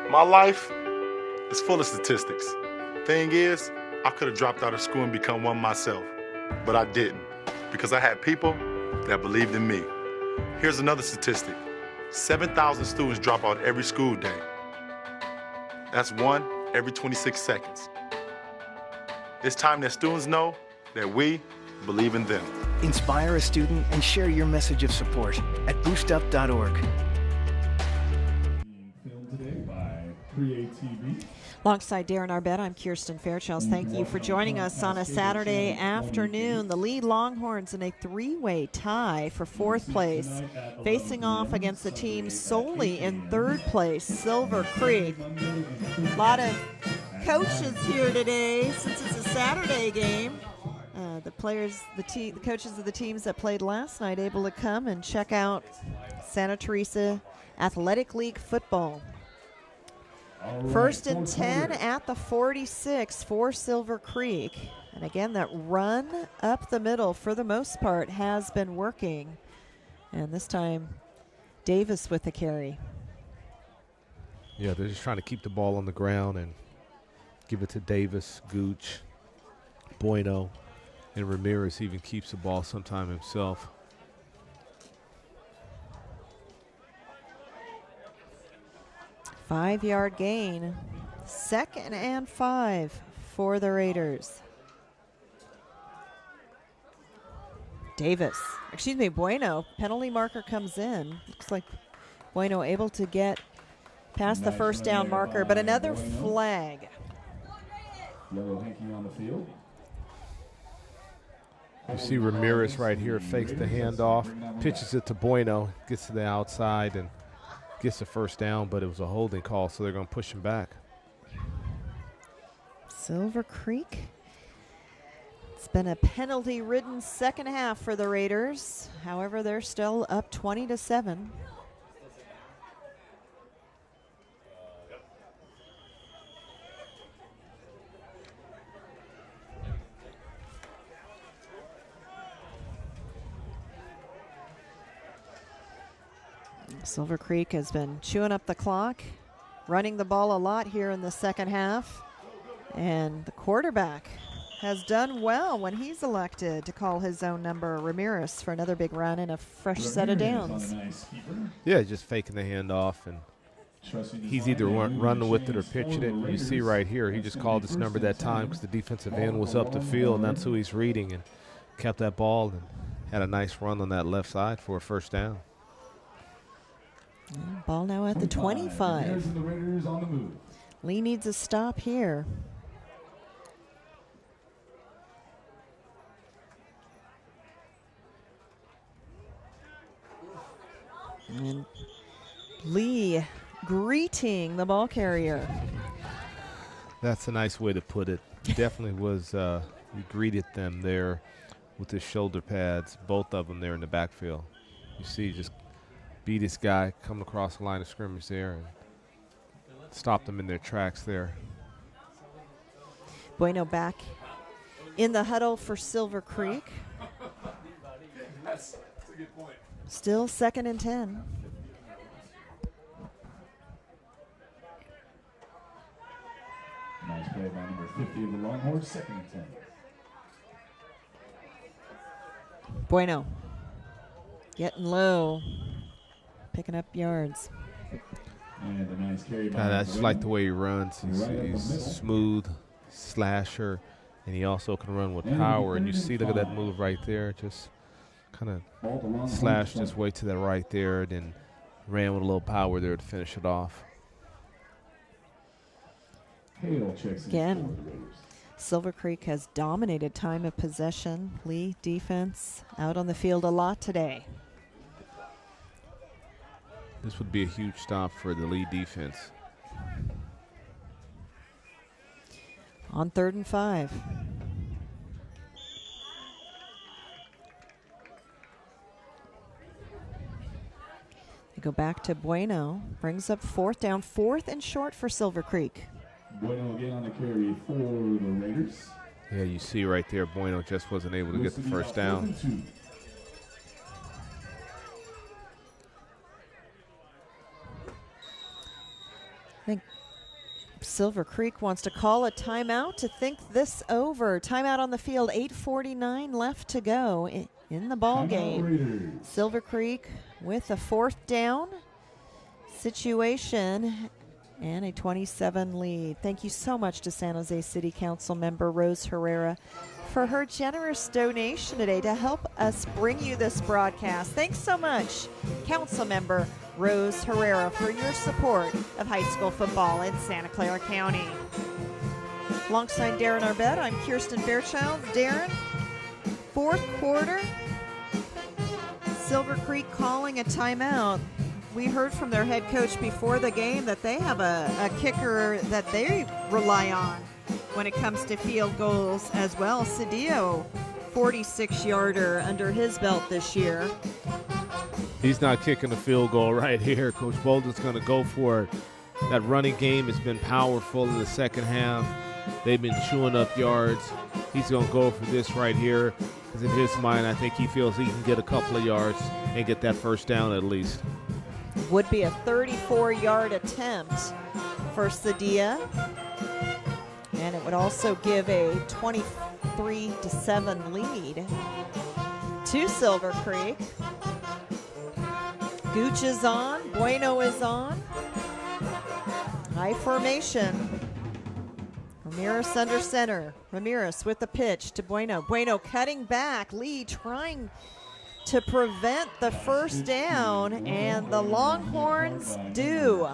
My life is full of statistics. Thing is, I could have dropped out of school and become one myself, but I didn't because I had people that believed in me. Here's another statistic. 7,000 students drop out every school day. That's 1 every 26 seconds. It's time that students know that we believe in them. Inspire a student and share your message of support at boostup.org. Alongside Darren Arbett, I'm Kirsten Fairchild. Thank you for joining us on a Saturday afternoon. The Leigh Longhorns in a 3-way tie for 4th place, facing off against the team solely in 3rd place, Silver Creek. A lot of coaches here today since it's a Saturday game. The players, the coaches of the teams that played last night able to come and check out Santa Teresa Athletic League football. 1st and 10 at the 46 for Silver Creek. And again, that run up the middle for the most part has been working. And this time, Davis with the carry. Yeah, they're just trying to keep the ball on the ground and give it to Davis, Gooch, Bueno, and Ramirez even keeps the ball sometime himself. Five-yard gain. 2nd and 5 for the Raiders. Bueno. Penalty marker comes in. Looks like Bueno able to get past the first down marker, but another flag. Yellow hanky on the field. You see Ramirez right here fakes the handoff, pitches it to Bueno, gets to the outside and gets the first down, but it was a holding call, so they're going to push him back. Silver Creek. It's been a penalty-ridden second half for the Raiders. However, they're still up 20-7. Silver Creek has been chewing up the clock, running the ball a lot here in the second half. And the quarterback has done well when he's elected to call his own number, Ramirez, for another big run and a fresh set of downs. Yeah, just faking the handoff and he's either running with it or pitching it. You see right here, he just called this number that time because the defensive end was up the field, and that's who he's reading, and kept that ball and had a nice run on that left side for a first down. Ball now at the 25. Leigh needs a stop here. And Leigh greeting the ball carrier. That's a nice way to put it. Definitely was, he greeted them there with his shoulder pads, both of them there in the backfield. You see, just beat this guy coming across the line of scrimmage there and stopped them in their tracks there. Bueno back in the huddle for Silver Creek. That's a good point. Still 2nd and 10. Nice play by number 50 of the Longhorns, 2nd and 10. Bueno getting low, picking up yards. And a nice carry by I just like the way he runs. He's smooth, slasher, and he also can run with power. And you see, look at that move right there. Just kind of slashed his way to the right there, then ran with a little power there to finish it off. Again, Silver Creek has dominated time of possession. Leigh defense out on the field a lot today. This would be a huge stop for the Leigh defense. On 3rd and 5. They go back to Bueno. Brings up 4th down, 4th and short for Silver Creek. Bueno again on the carry for the Raiders. Yeah, you see right there, Bueno just wasn't able to get the first down. I think Silver Creek wants to call a timeout to think this over. Timeout on the field, 8:49 left to go in the ball game. Silver Creek with a 4th down situation and a 27 lead. Thank you so much to San Jose City Council member Rose Herrera for her generous donation today to help us bring you this broadcast. Thanks so much, Council member Rose Herrera, for your support of high school football in Santa Clara County. Alongside Darren Arbet, I'm Kirsten Fairchild. Darren, 4th quarter, Silver Creek calling a timeout. We heard from their head coach before the game that they have a kicker that they rely on when it comes to field goals as well. Cedillo, 46-yarder under his belt this year. He's not kicking a field goal right here. Coach Bolden's going to go for it. That running game has been powerful in the second half. They've been chewing up yards. He's going to go for this right here because in his mind, I think he feels he can get a couple of yards and get that first down at least. Would be a 34-yard attempt for Cedillo. And it would also give a 23-7 lead to Silver Creek. Gooch is on. Bueno is on. High formation. Ramirez under center. Ramirez with the pitch to Bueno. Bueno cutting back. Leigh trying to prevent the first down, and the Longhorns do.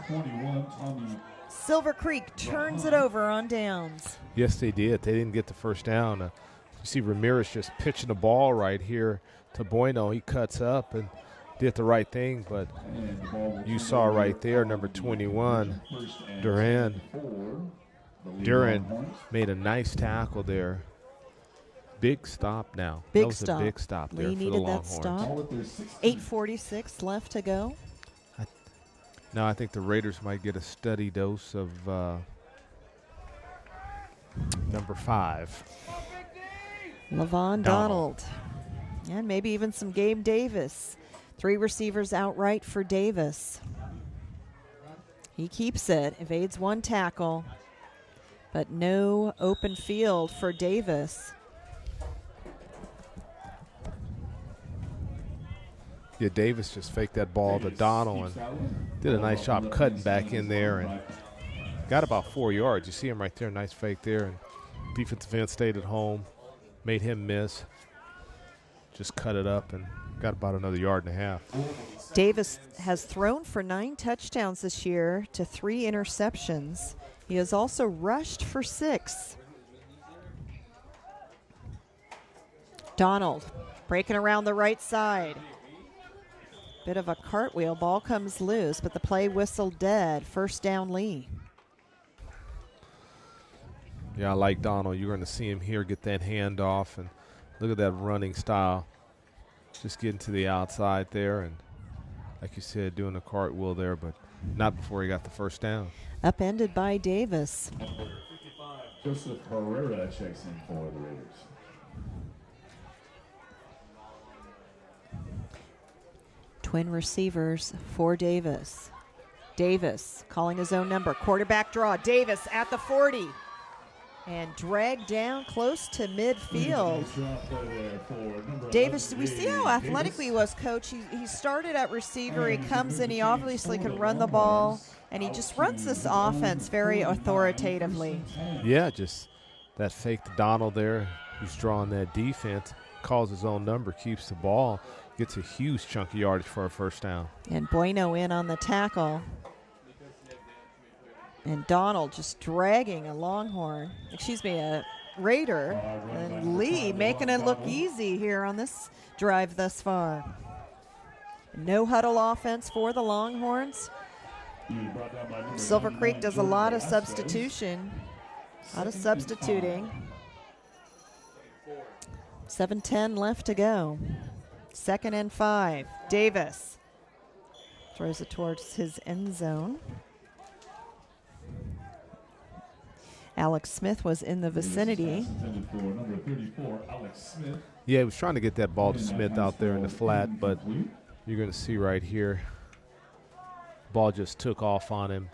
Silver Creek turns it over on downs. Yes, they did. They didn't get the first down. You see Ramirez just pitching the ball right here to Bueno. He cuts up and did the right thing, but you saw right there, number 21, Duran made a nice tackle there. Big stop now. Big that was stop. a big stop there Leigh for the needed that Longhorns. stop. 8:46 left to go. Now I think the Raiders might get a steady dose of number 5. Levon Donald. And maybe even some Gabe Davis. 3 receivers outright for Davis. He keeps it, evades 1 tackle, but no open field for Davis. Yeah, Davis just faked that ball to Donald and did a nice job cutting back in there and got about 4 yards. You see him right there, nice fake there. And defensive end stayed at home, made him miss. Just cut it up and got about another 1.5 yards. Davis has thrown for 9 touchdowns this year to 3 interceptions. He has also rushed for 6. Donald breaking around the right side. Bit of a cartwheel. Ball comes loose, but the play whistled dead. First down, Leigh. Yeah, I like Donald. You're going to see him here get that handoff, and look at that running style. Just getting to the outside there, and like you said, doing a cartwheel there, but not before he got the first down. Upended by Davis. Joseph Herrera checks in for the Raiders. Twin receivers for Davis. Davis calling his own number. Quarterback draw. Davis at the 40. And dragged down close to midfield. Davis, we see how athletic he was, Coach. He started at receiver. He comes in. He obviously can run the ball. And he just runs this offense very authoritatively. Yeah, just that fake to Donald there, who's drawing that defense, calls his own number, keeps the ball, gets a huge chunk of yardage for a first down. And Bueno in on the tackle. And Donald just dragging a a Raider. And Leigh making it look easy here on this drive thus far. No huddle offense for the Longhorns. Silver Creek does a lot of substituting. 7:10 left to go. 2nd and 5. Davis throws it towards his end zone. Alex Smith was in the vicinity. Yeah, he was trying to get that ball to Smith out there in the flat, but you're going to see right here, ball just took off on him.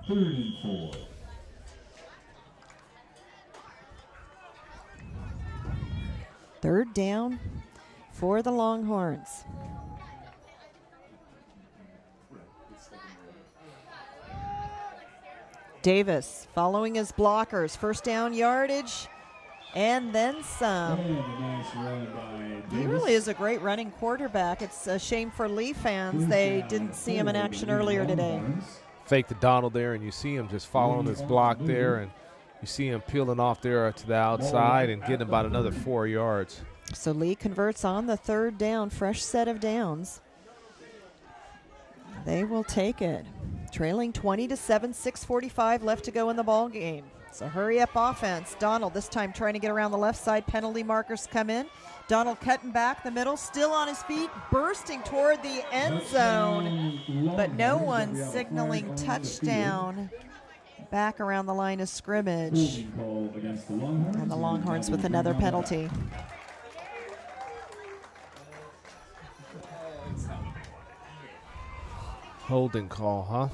3rd and 4. Third down for the Longhorns. Davis following his blockers. First down yardage and then some. He really is a great running quarterback. It's a shame for Leigh fans they didn't see him in action earlier today. Fake to Donald there, and you see him just following his block there, and you see him peeling off there to the outside and getting about another 4 yards. So Leigh converts on the 3rd down, fresh set of downs. They will take it. Trailing 20-7, 6:45 left to go in the ball game. So hurry up offense. Donald this time trying to get around the left side. Penalty markers come in. Donald cutting back the middle, still on his feet, bursting toward the end zone. But no one signaling touchdown back around the line of scrimmage. And the Longhorns with another penalty. Holding call, huh?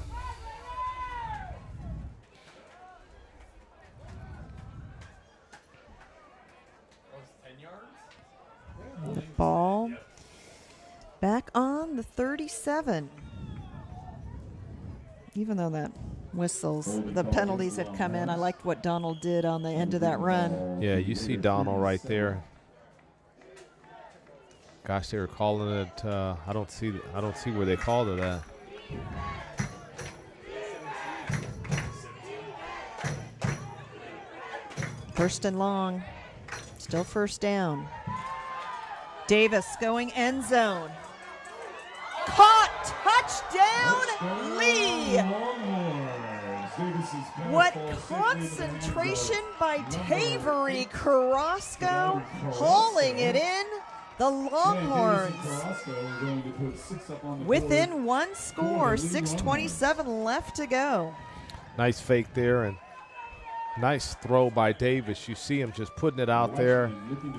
The ball back on the 37. Even though that whistles, the penalties had come in. I liked what Donald did on the end of that run. Yeah, you see Donald right there. Gosh, they were calling it. I don't see where they called it at. First and long. Still first down. Davis going end zone. Caught! Touchdown, Leigh! What concentration by Tavery Carrasco, hauling it in. The Longhorns within one score, 6:27 left to go. Nice fake there and nice throw by Davis. You see him just putting it out there.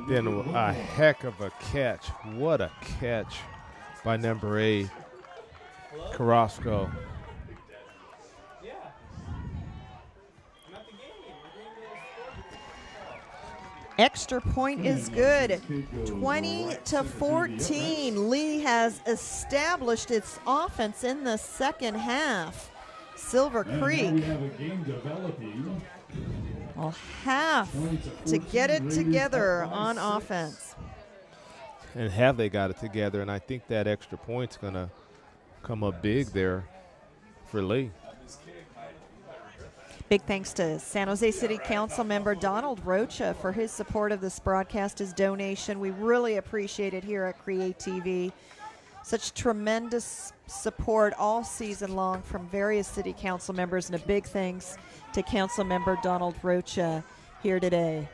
Then a heck of a catch. What a catch by number 8, Carrasco. Extra point is good. 20-14. Leigh has established its offense in the second half. Silver Creek will have to get it together on offense. And have they got it together? And I think that extra point's going to come up big there for Leigh. Big thanks to San Jose City Council member Donald Rocha for his support of this broadcast, his donation. We really appreciate it here at Create TV. Such tremendous support all season long from various city council members, and a big thanks to Council member Donald Rocha here today.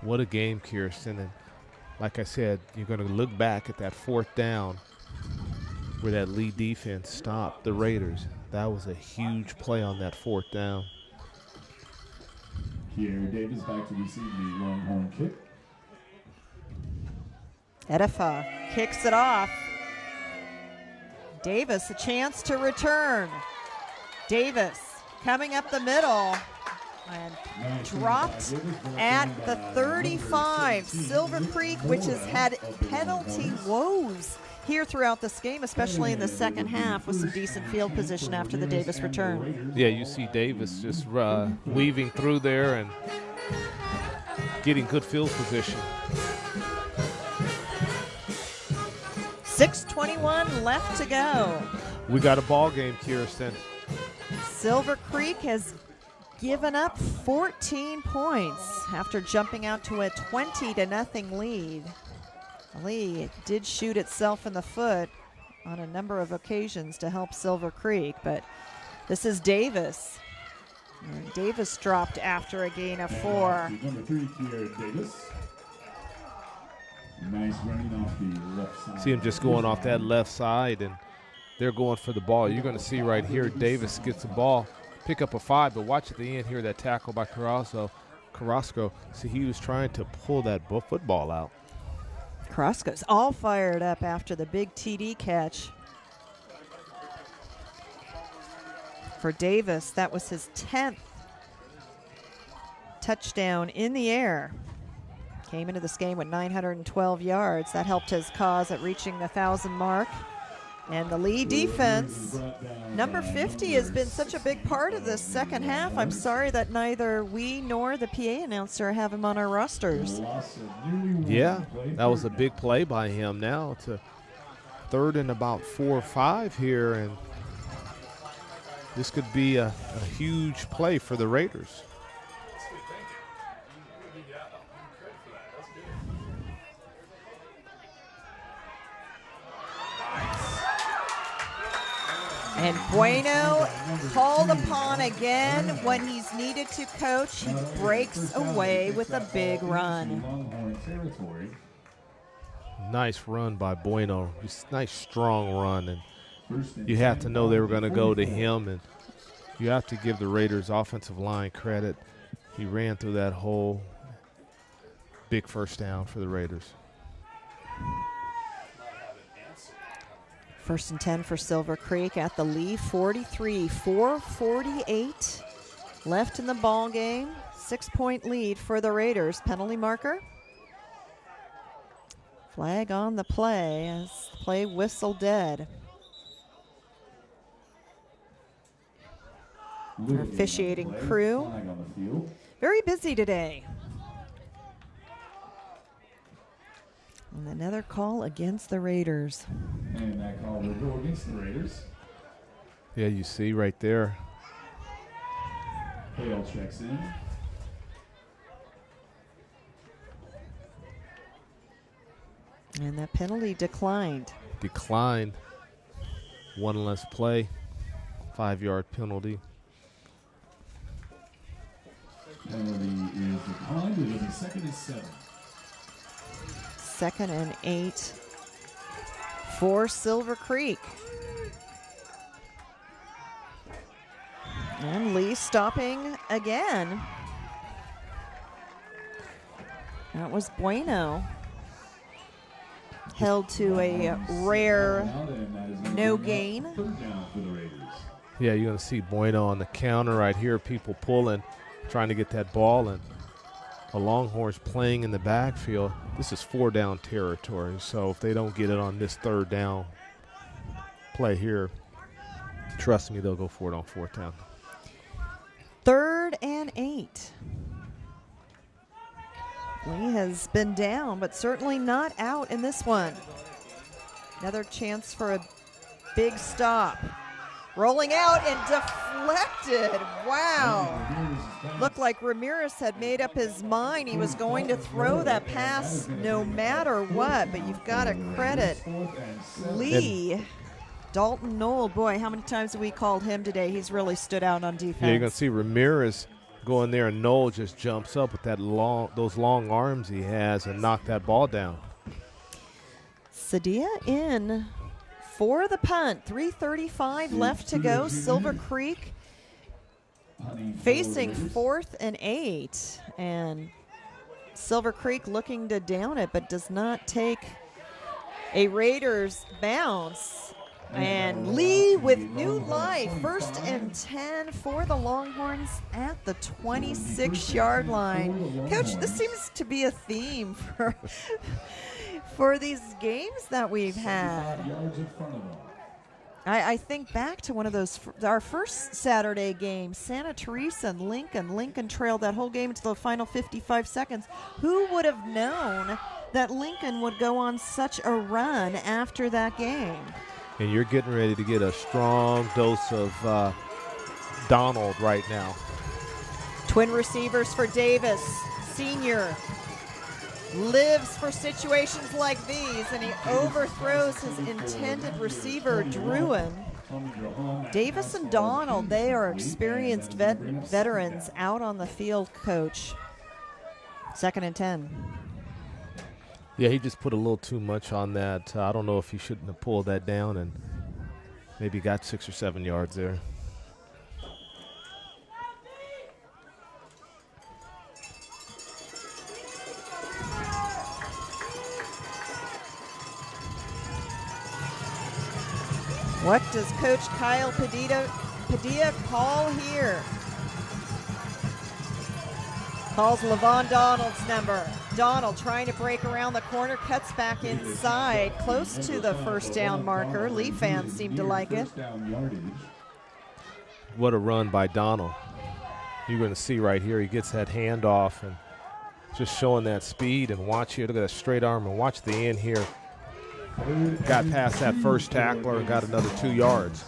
What a game, Kirsten. And like I said, you're going to look back at that fourth down where that Leigh defense stopped the Raiders. That was a huge play on that fourth down. Here, Davis back to receive the Longhorn kick. Edifa kicks it off. Davis a chance to return. Davis coming up the middle and dropped at the 35. Silver Creek, which has had penalty woes here throughout this game, especially in the second half, with some decent field position after the Davis return. Yeah, you see Davis just weaving through there and getting good field position. 6:21 left to go. We got a ball game, Kirsten. Silver Creek has given up 14 points after jumping out to a 20-0 lead. Leigh did shoot itself in the foot on a number of occasions to help Silver Creek, but this is Davis. And Davis dropped after a gain of 4. Number 3, Kier Davis. Nice running off the left side. See him just going off that left side, and they're going for the ball. You're going to see right here, Davis gets the ball, pick up a 5, but watch at the end here, that tackle by Carrasco. See, he was trying to pull that football out. Carrasco's all fired up after the big TD catch. For Davis, that was his 10th touchdown in the air. Came into this game with 912 yards. That helped his cause at reaching the 1,000 mark. And the Leigh defense, number 50, has been such a big part of this second half. I'm sorry that neither we nor the PA announcer have him on our rosters. Yeah, that was a big play by him. Now it's a 3rd and about 4 or 5 here, and this could be a huge play for the Raiders. And Bueno called upon again when he's needed to coach. He breaks away with a big run. Nice run by Bueno. Nice strong run, and you have to know they were going to go to him, and you have to give the Raiders offensive line credit. He ran through that hole. Big first down for the Raiders. 1st and 10 for Silver Creek at the Leigh 43, 4:48 left in the ball game. 6-point lead for the Raiders. Penalty marker. Flag on the play as the play whistle dead. Our officiating crew very busy today. And another call against the Raiders. And that call will go against the Raiders. Yeah, you see right there. Hale checks in. And that penalty declined. Declined. 1 less play. 5-yard penalty. Penalty is declined. It'll be 2nd and 7. 2nd and 8 for Silver Creek. And Leigh stopping again. That was Bueno. Held to a rare No gain. Third down for the Raiders. Yeah, you're going to see Bueno on the counter right here, people pulling, trying to get that ball, and the Longhorns playing in the backfield. This is 4-down territory, so if they don't get it on this third down play here, trust me, they'll go for it on fourth down. 3rd and 8. Leigh has been down, but certainly not out in this one. Another chance for a big stop. Rolling out and deflected. Wow. Looked like Ramirez had made up his mind he was going to throw that pass no matter what, but you've got to credit Leigh. Dalton Knoll, boy, how many times have we called him today? He's really stood out on defense. Yeah, you're going to see Ramirez go in there, and Knoll just jumps up with those long arms he has and knock that ball down. Sadia in for the punt. 3:35 left to go. Silver Creek facing 4th and 8. And Silver Creek looking to down it, but does not take a Raiders bounce. And Leigh with new life. 1st and 10 for the Longhorns at the 26-yard line. Coach, this seems to be a theme for these games that we've had. I think back to one of those, our first Saturday game, Santa Teresa and Lincoln. Lincoln trailed that whole game until the final 55 seconds. Who would have known that Lincoln would go on such a run after that game? And you're getting ready to get a strong dose of Donald right now. Twin receivers for Davis. Senior lives for situations like these, and he overthrows his intended receiver, Druin. Davis and Donald, they are experienced veterans out on the field, Coach. 2nd and 10. Yeah, he just put a little too much on that. I don't know if he shouldn't have pulled that down and maybe got 6 or 7 yards there. What does Coach Kyle Padilla call here? Calls Levon Donald's number. Donald trying to break around the corner, cuts back inside, close to the first down marker. Leigh fans seem to like it. What a run by Donald. You're going to see right here, he gets that handoff and just showing that speed, and watch here, look at that straight arm, and watch the end here. Got past that first tackler and got another 2 yards.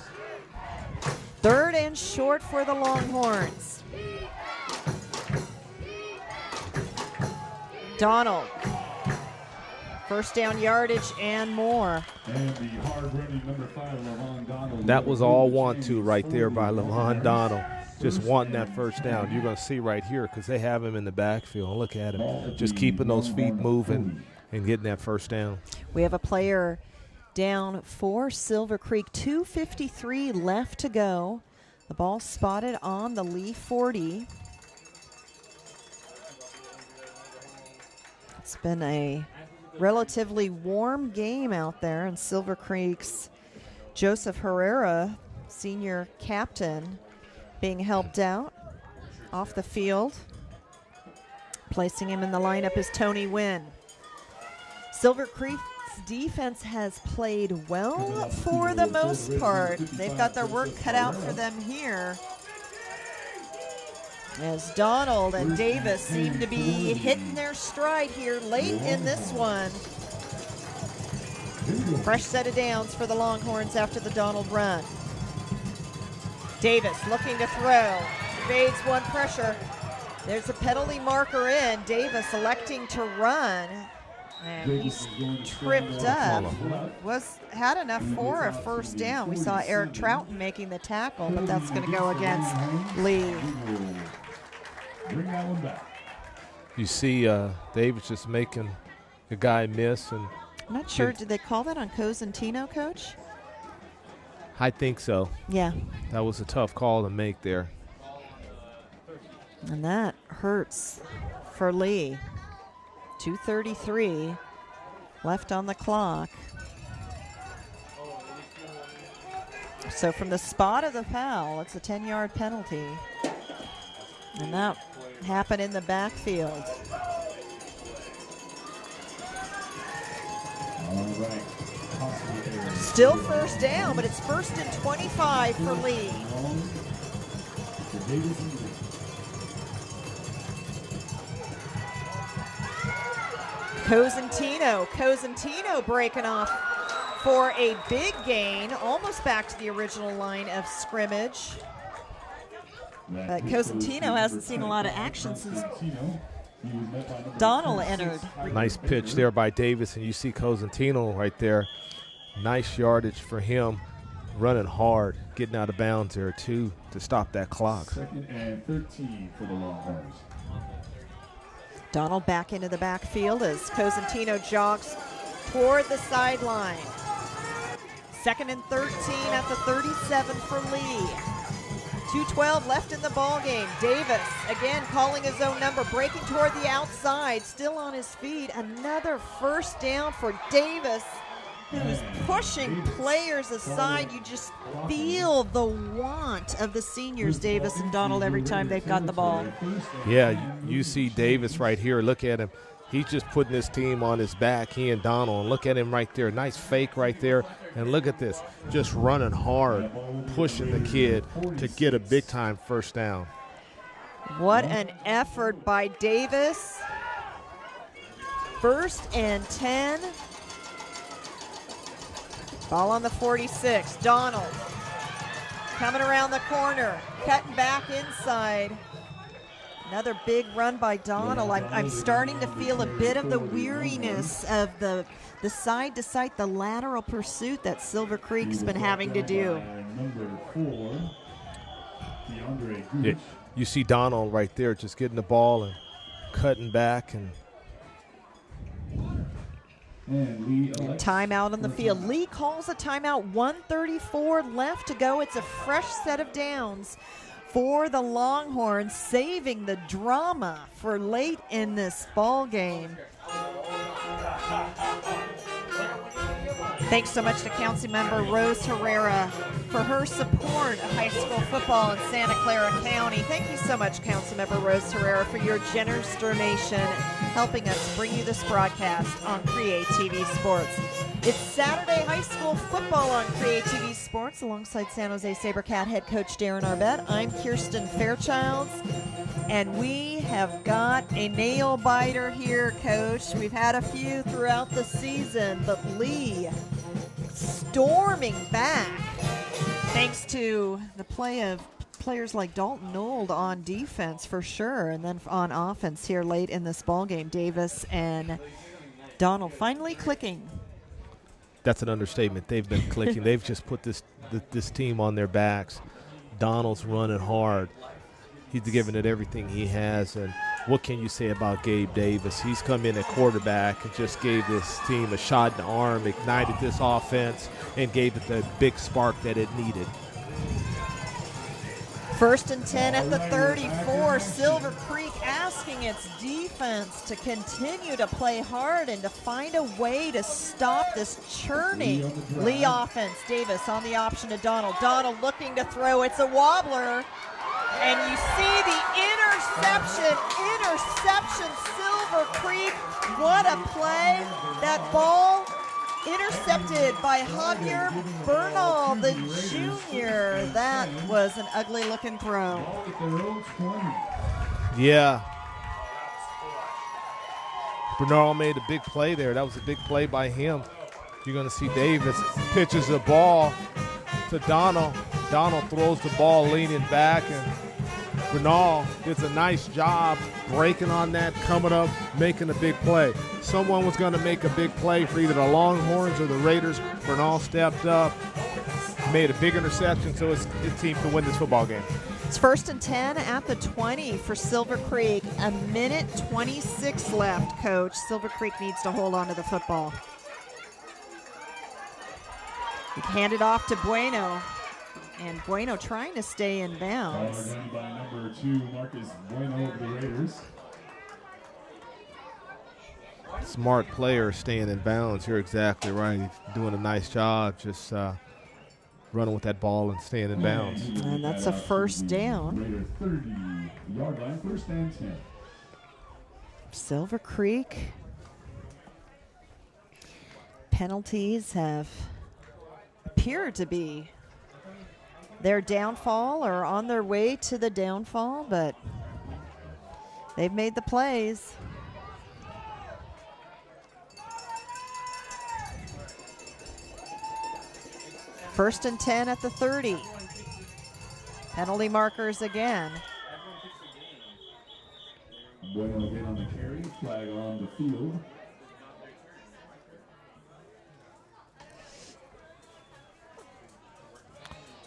3rd and short for the Longhorns. Donald. First down yardage and more. That was all want to right there by Levon Donald. Just wanting that first down. You're going to see right here because they have him in the backfield. Look at him. Just keeping those feet moving and getting that first down. We have a player down for Silver Creek. 2:53 left to go. The ball spotted on the Leigh 40. It's been a relatively warm game out there, and Silver Creek's Joseph Herrera, senior captain, being helped out off the field. Placing him in the lineup is Tony Wynn. Silver Creek's defense has played well for the most part. They've got their work cut out for them here, as Donald and Davis seem to be hitting their stride here late in this one. Fresh set of downs for the Longhorns after the Donald run. Davis looking to throw. Evades one pressure. There's a penalty marker in. Davis electing to run. And he's tripped up. Had enough for a first down. We saw Eric Troughton making the tackle, but that's going to go against Leigh. Bring that one back. You see Davis just making the guy miss. And I'm not sure. Did they call that on Cosentino, Coach? I think so. Yeah. That was a tough call to make there. And that hurts for Leigh. 2:33 left on the clock. So from the spot of the foul, it's a 10-yard penalty. And that happened in the backfield. All right. Still first down, but it's 1st and 25 for Leigh. Cosentino breaking off for a big gain, almost back to the original line of scrimmage. But Cosentino hasn't seen a lot of action since Donald entered. Nice pitch there by Davis, and you see Cosentino right there. Nice yardage for him, running hard, getting out of bounds there too to stop that clock. 2nd and 13 for the Longhorns. Donald back into the backfield as Cosentino jogs toward the sideline. 2nd and 13 at the 37 for Leigh. 2:12 left in the ball game. Davis again calling his own number, breaking toward the outside, still on his feet. Another first down for Davis, who's pushing players aside. You just feel the want of the seniors, Davis and Donald, every time they've got the ball. Yeah, you see Davis right here. Look at him. He's just putting his team on his back, he and Donald. And look at him right there. Nice fake right there. And look at this. Just running hard, pushing the kid to get a big-time first down. What an effort by Davis. 1st and 10. Ball on the 46. Donald coming around the corner, cutting back inside. Another big run by Donald. I'm starting to feel a bit of the weariness of the side to side, the lateral pursuit that Silver Creek's been having to do. Yeah, you see Donald right there just getting the ball and cutting back. And timeout on the field. Leigh calls a timeout, 1:34 left to go. It's a fresh set of downs for the Longhorns, saving the drama for late in this ball game. Thanks so much to Councilmember Rose Herrera for her support of high school football in Santa Clara County. Thank you so much, Councilmember Rose Herrera, for your generous donation, helping us bring you this broadcast on Create TV Sports. It's Saturday high school football on Create TV Sports alongside San Jose SaberCat head coach Darren Arbett. I'm Kirsten Fairchilds, and we have got a nail biter here, Coach. We've had a few throughout the season, but Leigh storming back thanks to the play of players like Dalton Nold on defense for sure, and then on offense here late in this ball game, Davis and Donald finally clicking. that's an understatement. They've been clicking. They've just put this team on their backs. Donald's running hard. He's giving it everything he has. And what can you say about Gabe Davis? He's come in at quarterback and just gave this team a shot in the arm, ignited this offense, and gave it the big spark that it needed. 1st and 10 at the 34. Silver Creek asking its defense to continue to play hard and to find a way to stop this churning Leigh offense. Davis on the option to Donald. Donald looking to throw. It's a wobbler. And you see the interception. Silver Creek. What a play. That ball intercepted by Javier Bernal, the junior. That was an ugly-looking throw. Yeah. Bernal made a big play there. That was a big play by him. You're going to see Davis pitches the ball to Donald. Donald throws the ball leaning back, and Bernal does a nice job breaking on that, coming up, making a big play. Someone was going to make a big play for either the Longhorns or the Raiders. Bernal stepped up, made a big interception, so his team can win this football game. It's 1st and 10 at the 20 for Silver Creek. A minute 26 left, Coach. Silver Creek needs to hold on to the football. Hand it off to Bueno. And Bueno trying to stay in bounds. By number 2, Marcus Bueno of the Raiders. Smart player staying in bounds. You're exactly right. He's doing a nice job just running with that ball and staying in bounds. And that's a first down. Raider 30-yard line, 1st and 10. Silver Creek. Penalties have appeared to be their downfall or on their way to the downfall, but they've made the plays. First and 10 at the 30. Penalty markers again. Bueno again on the carry, flag on the field.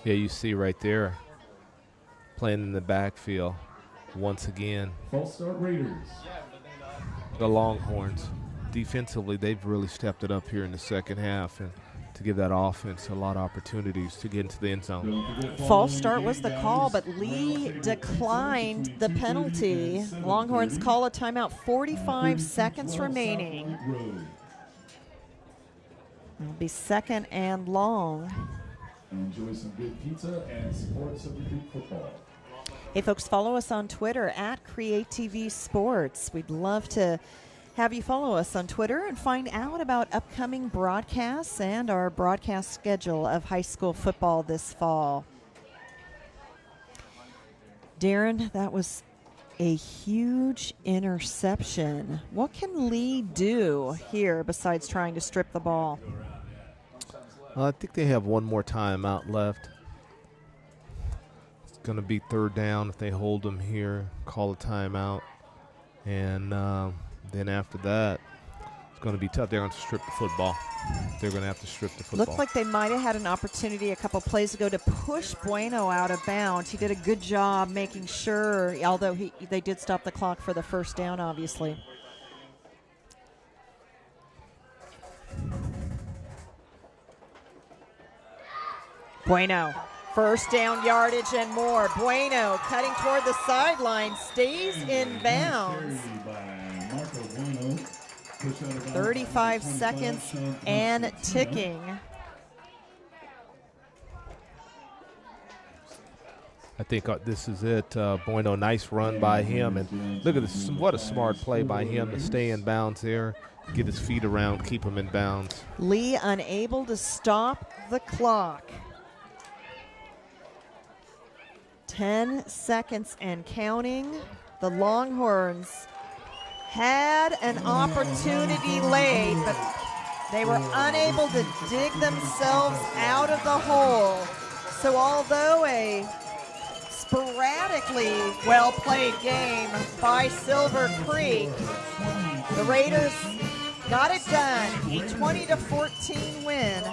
Yeah, you see right there, playing in the backfield once again. False start Raiders. The Longhorns, defensively, they've really stepped it up here in the second half and to give that offense a lot of opportunities to get into the end zone. False start was the call, but Leigh declined the penalty. Longhorns call a timeout, 45 seconds remaining. It'll be second and long. Enjoy some good pizza and support Silver Creek football. Hey, folks, follow us on Twitter at Create TV Sports. We'd love to have you follow us on Twitter and find out about upcoming broadcasts and our broadcast schedule of high school football this fall. Darren, that was a huge interception. What can Leigh do here besides trying to strip the ball? I think they have one more timeout left. It's going to be 3rd down if they hold them here, call a timeout. And then after that, it's going to be tough. They're going to strip the football. They're going to have to strip the football. Looked like they might have had an opportunity a couple plays ago to push Bueno out of bounds. He did a good job making sure, although they did stop the clock for the first down, obviously. Bueno, first down yardage and more. Bueno cutting toward the sideline, stays in bounds. 35 seconds and ticking. I think this is it. Bueno, nice run by him. And look at this. What a smart play by him to stay in bounds there, get his feet around, keep him in bounds. Leigh unable to stop the clock. 10 seconds and counting. The Longhorns had an opportunity late, but they were unable to dig themselves out of the hole. So although a sporadically well-played game by Silver Creek, the Raiders got it done. A 20-14 win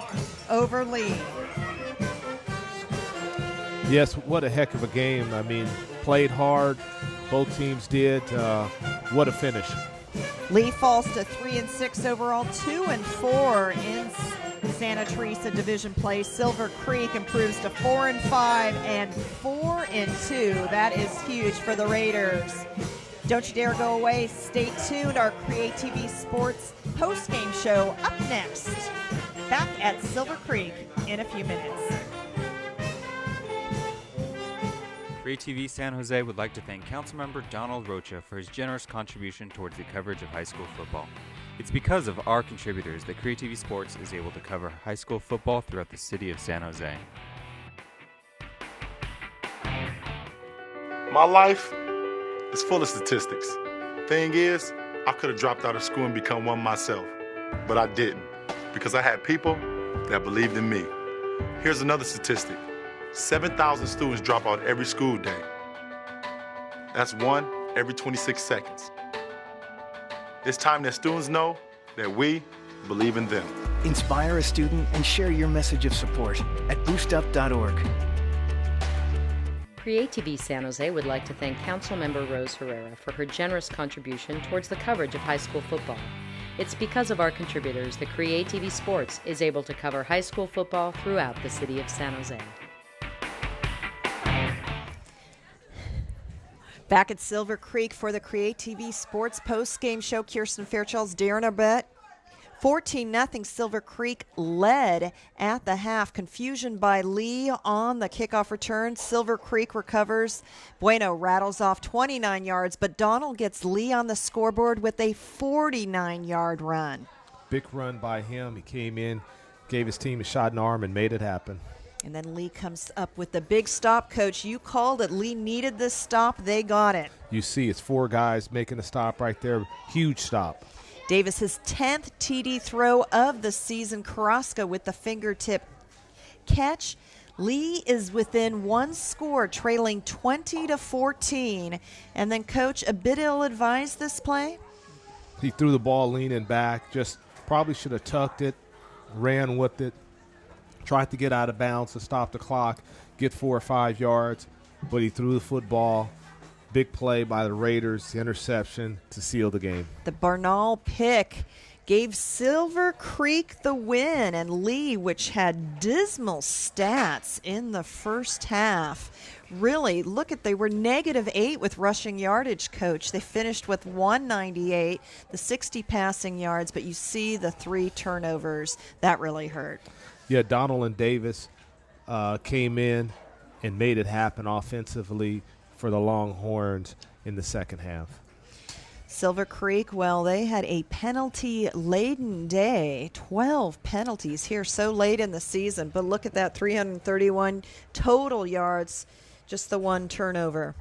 over Leigh. Yes, what a heck of a game. I mean, played hard. Both teams did. What a finish. Leigh falls to 3-6 overall, 2-4 in Santa Teresa Division play. Silver Creek improves to 4-5 and 4-2. That is huge for the Raiders. Don't you dare go away. Stay tuned. Our Create TV Sports post-game show up next. Back at Silver Creek in a few minutes. Create TV San Jose would like to thank Councilmember Donald Rocha for his generous contribution towards the coverage of high school football. It's because of our contributors that Create TV Sports is able to cover high school football throughout the city of San Jose. My life is full of statistics. Thing is, I could have dropped out of school and become one myself, but I didn't because I had people that believed in me. Here's another statistic. 7,000 students drop out every school day. That's 1 every 26 seconds. It's time that students know that we believe in them. Inspire a student and share your message of support at boostup.org. Create TV San Jose would like to thank Councilmember Rose Herrera for her generous contribution towards the coverage of high school football. It's because of our contributors that Create TV Sports is able to cover high school football throughout the city of San Jose. Back at Silver Creek for the Create TV Sports post-game show, Kirsten Fairchild's, Darren Arbett 14-0, Silver Creek led at the half. Confusion by Leigh on the kickoff return. Silver Creek recovers. Bueno rattles off 29 yards, but Donald gets Leigh on the scoreboard with a 49-yard run. Big run by him. He came in, gave his team a shot in the arm, and made it happen. And then Leigh comes up with the big stop. Coach, you called it. Leigh needed this stop. They got it. You see it's 4 guys making a stop right there. Huge stop. Davis, his 10th TD throw of the season. Carrasco with the fingertip catch. Leigh is within 1 score, trailing 20-14. And then, Coach, a bit ill-advised this play? He threw the ball leaning back. Just probably should have tucked it, ran with it, tried to get out of bounds to stop the clock, get 4 or 5 yards, but he threw the football. Big play by the Raiders, the interception to seal the game. The Bernal pick gave Silver Creek the win, and Leigh, which had dismal stats in the first half, really, they were -8 with rushing yardage, Coach. They finished with 198, the 60 passing yards, but you see the 3 turnovers. That really hurt. Yeah, Donald and Davis came in and made it happen offensively for the Longhorns in the second half. Silver Creek, well, they had a penalty-laden day. 12 penalties here so late in the season. But look at that, 331 total yards, just the 1 turnover.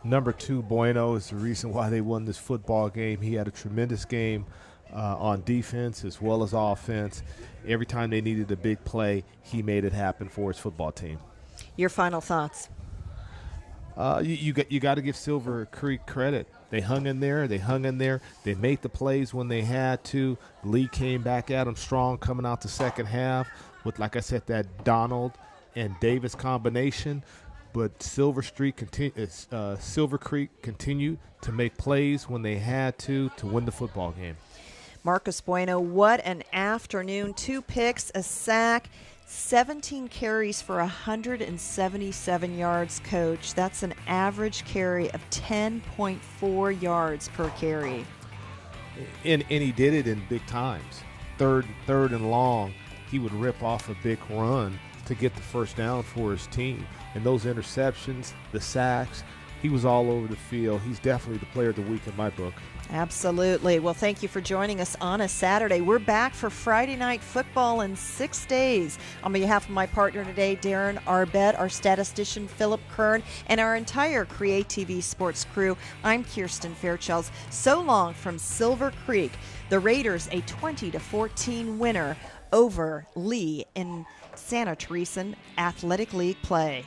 Number 2, Bueno, is the reason why they won this football game. He had a tremendous game on defense as well as offense. Every time they needed a big play, he made it happen for his football team. Your final thoughts? You got to give Silver Creek credit. They hung in there. They made the plays when they had to. Leigh came back at them strong coming out the second half with, like I said, that Donald and Davis combination. But Silver Creek continued to make plays when they had to win the football game. Marcus Bueno, what an afternoon. 2 picks, a sack, 17 carries for 177 yards, Coach. That's an average carry of 10.4 yards per carry. And he did it in big times. Third and long, he would rip off a big run to get the first down for his team. And those interceptions, the sacks, he was all over the field. He's definitely the player of the week in my book. Absolutely. Well, thank you for joining us on a Saturday. We're back for Friday Night Football in 6 days. On behalf of my partner today, Darren Arbet, our statistician, Philip Kern, and our entire Create TV Sports crew, I'm Kirsten Fairchilds. So long from Silver Creek. The Raiders, a 20-14 winner over Leigh in Santa Teresa Athletic League play.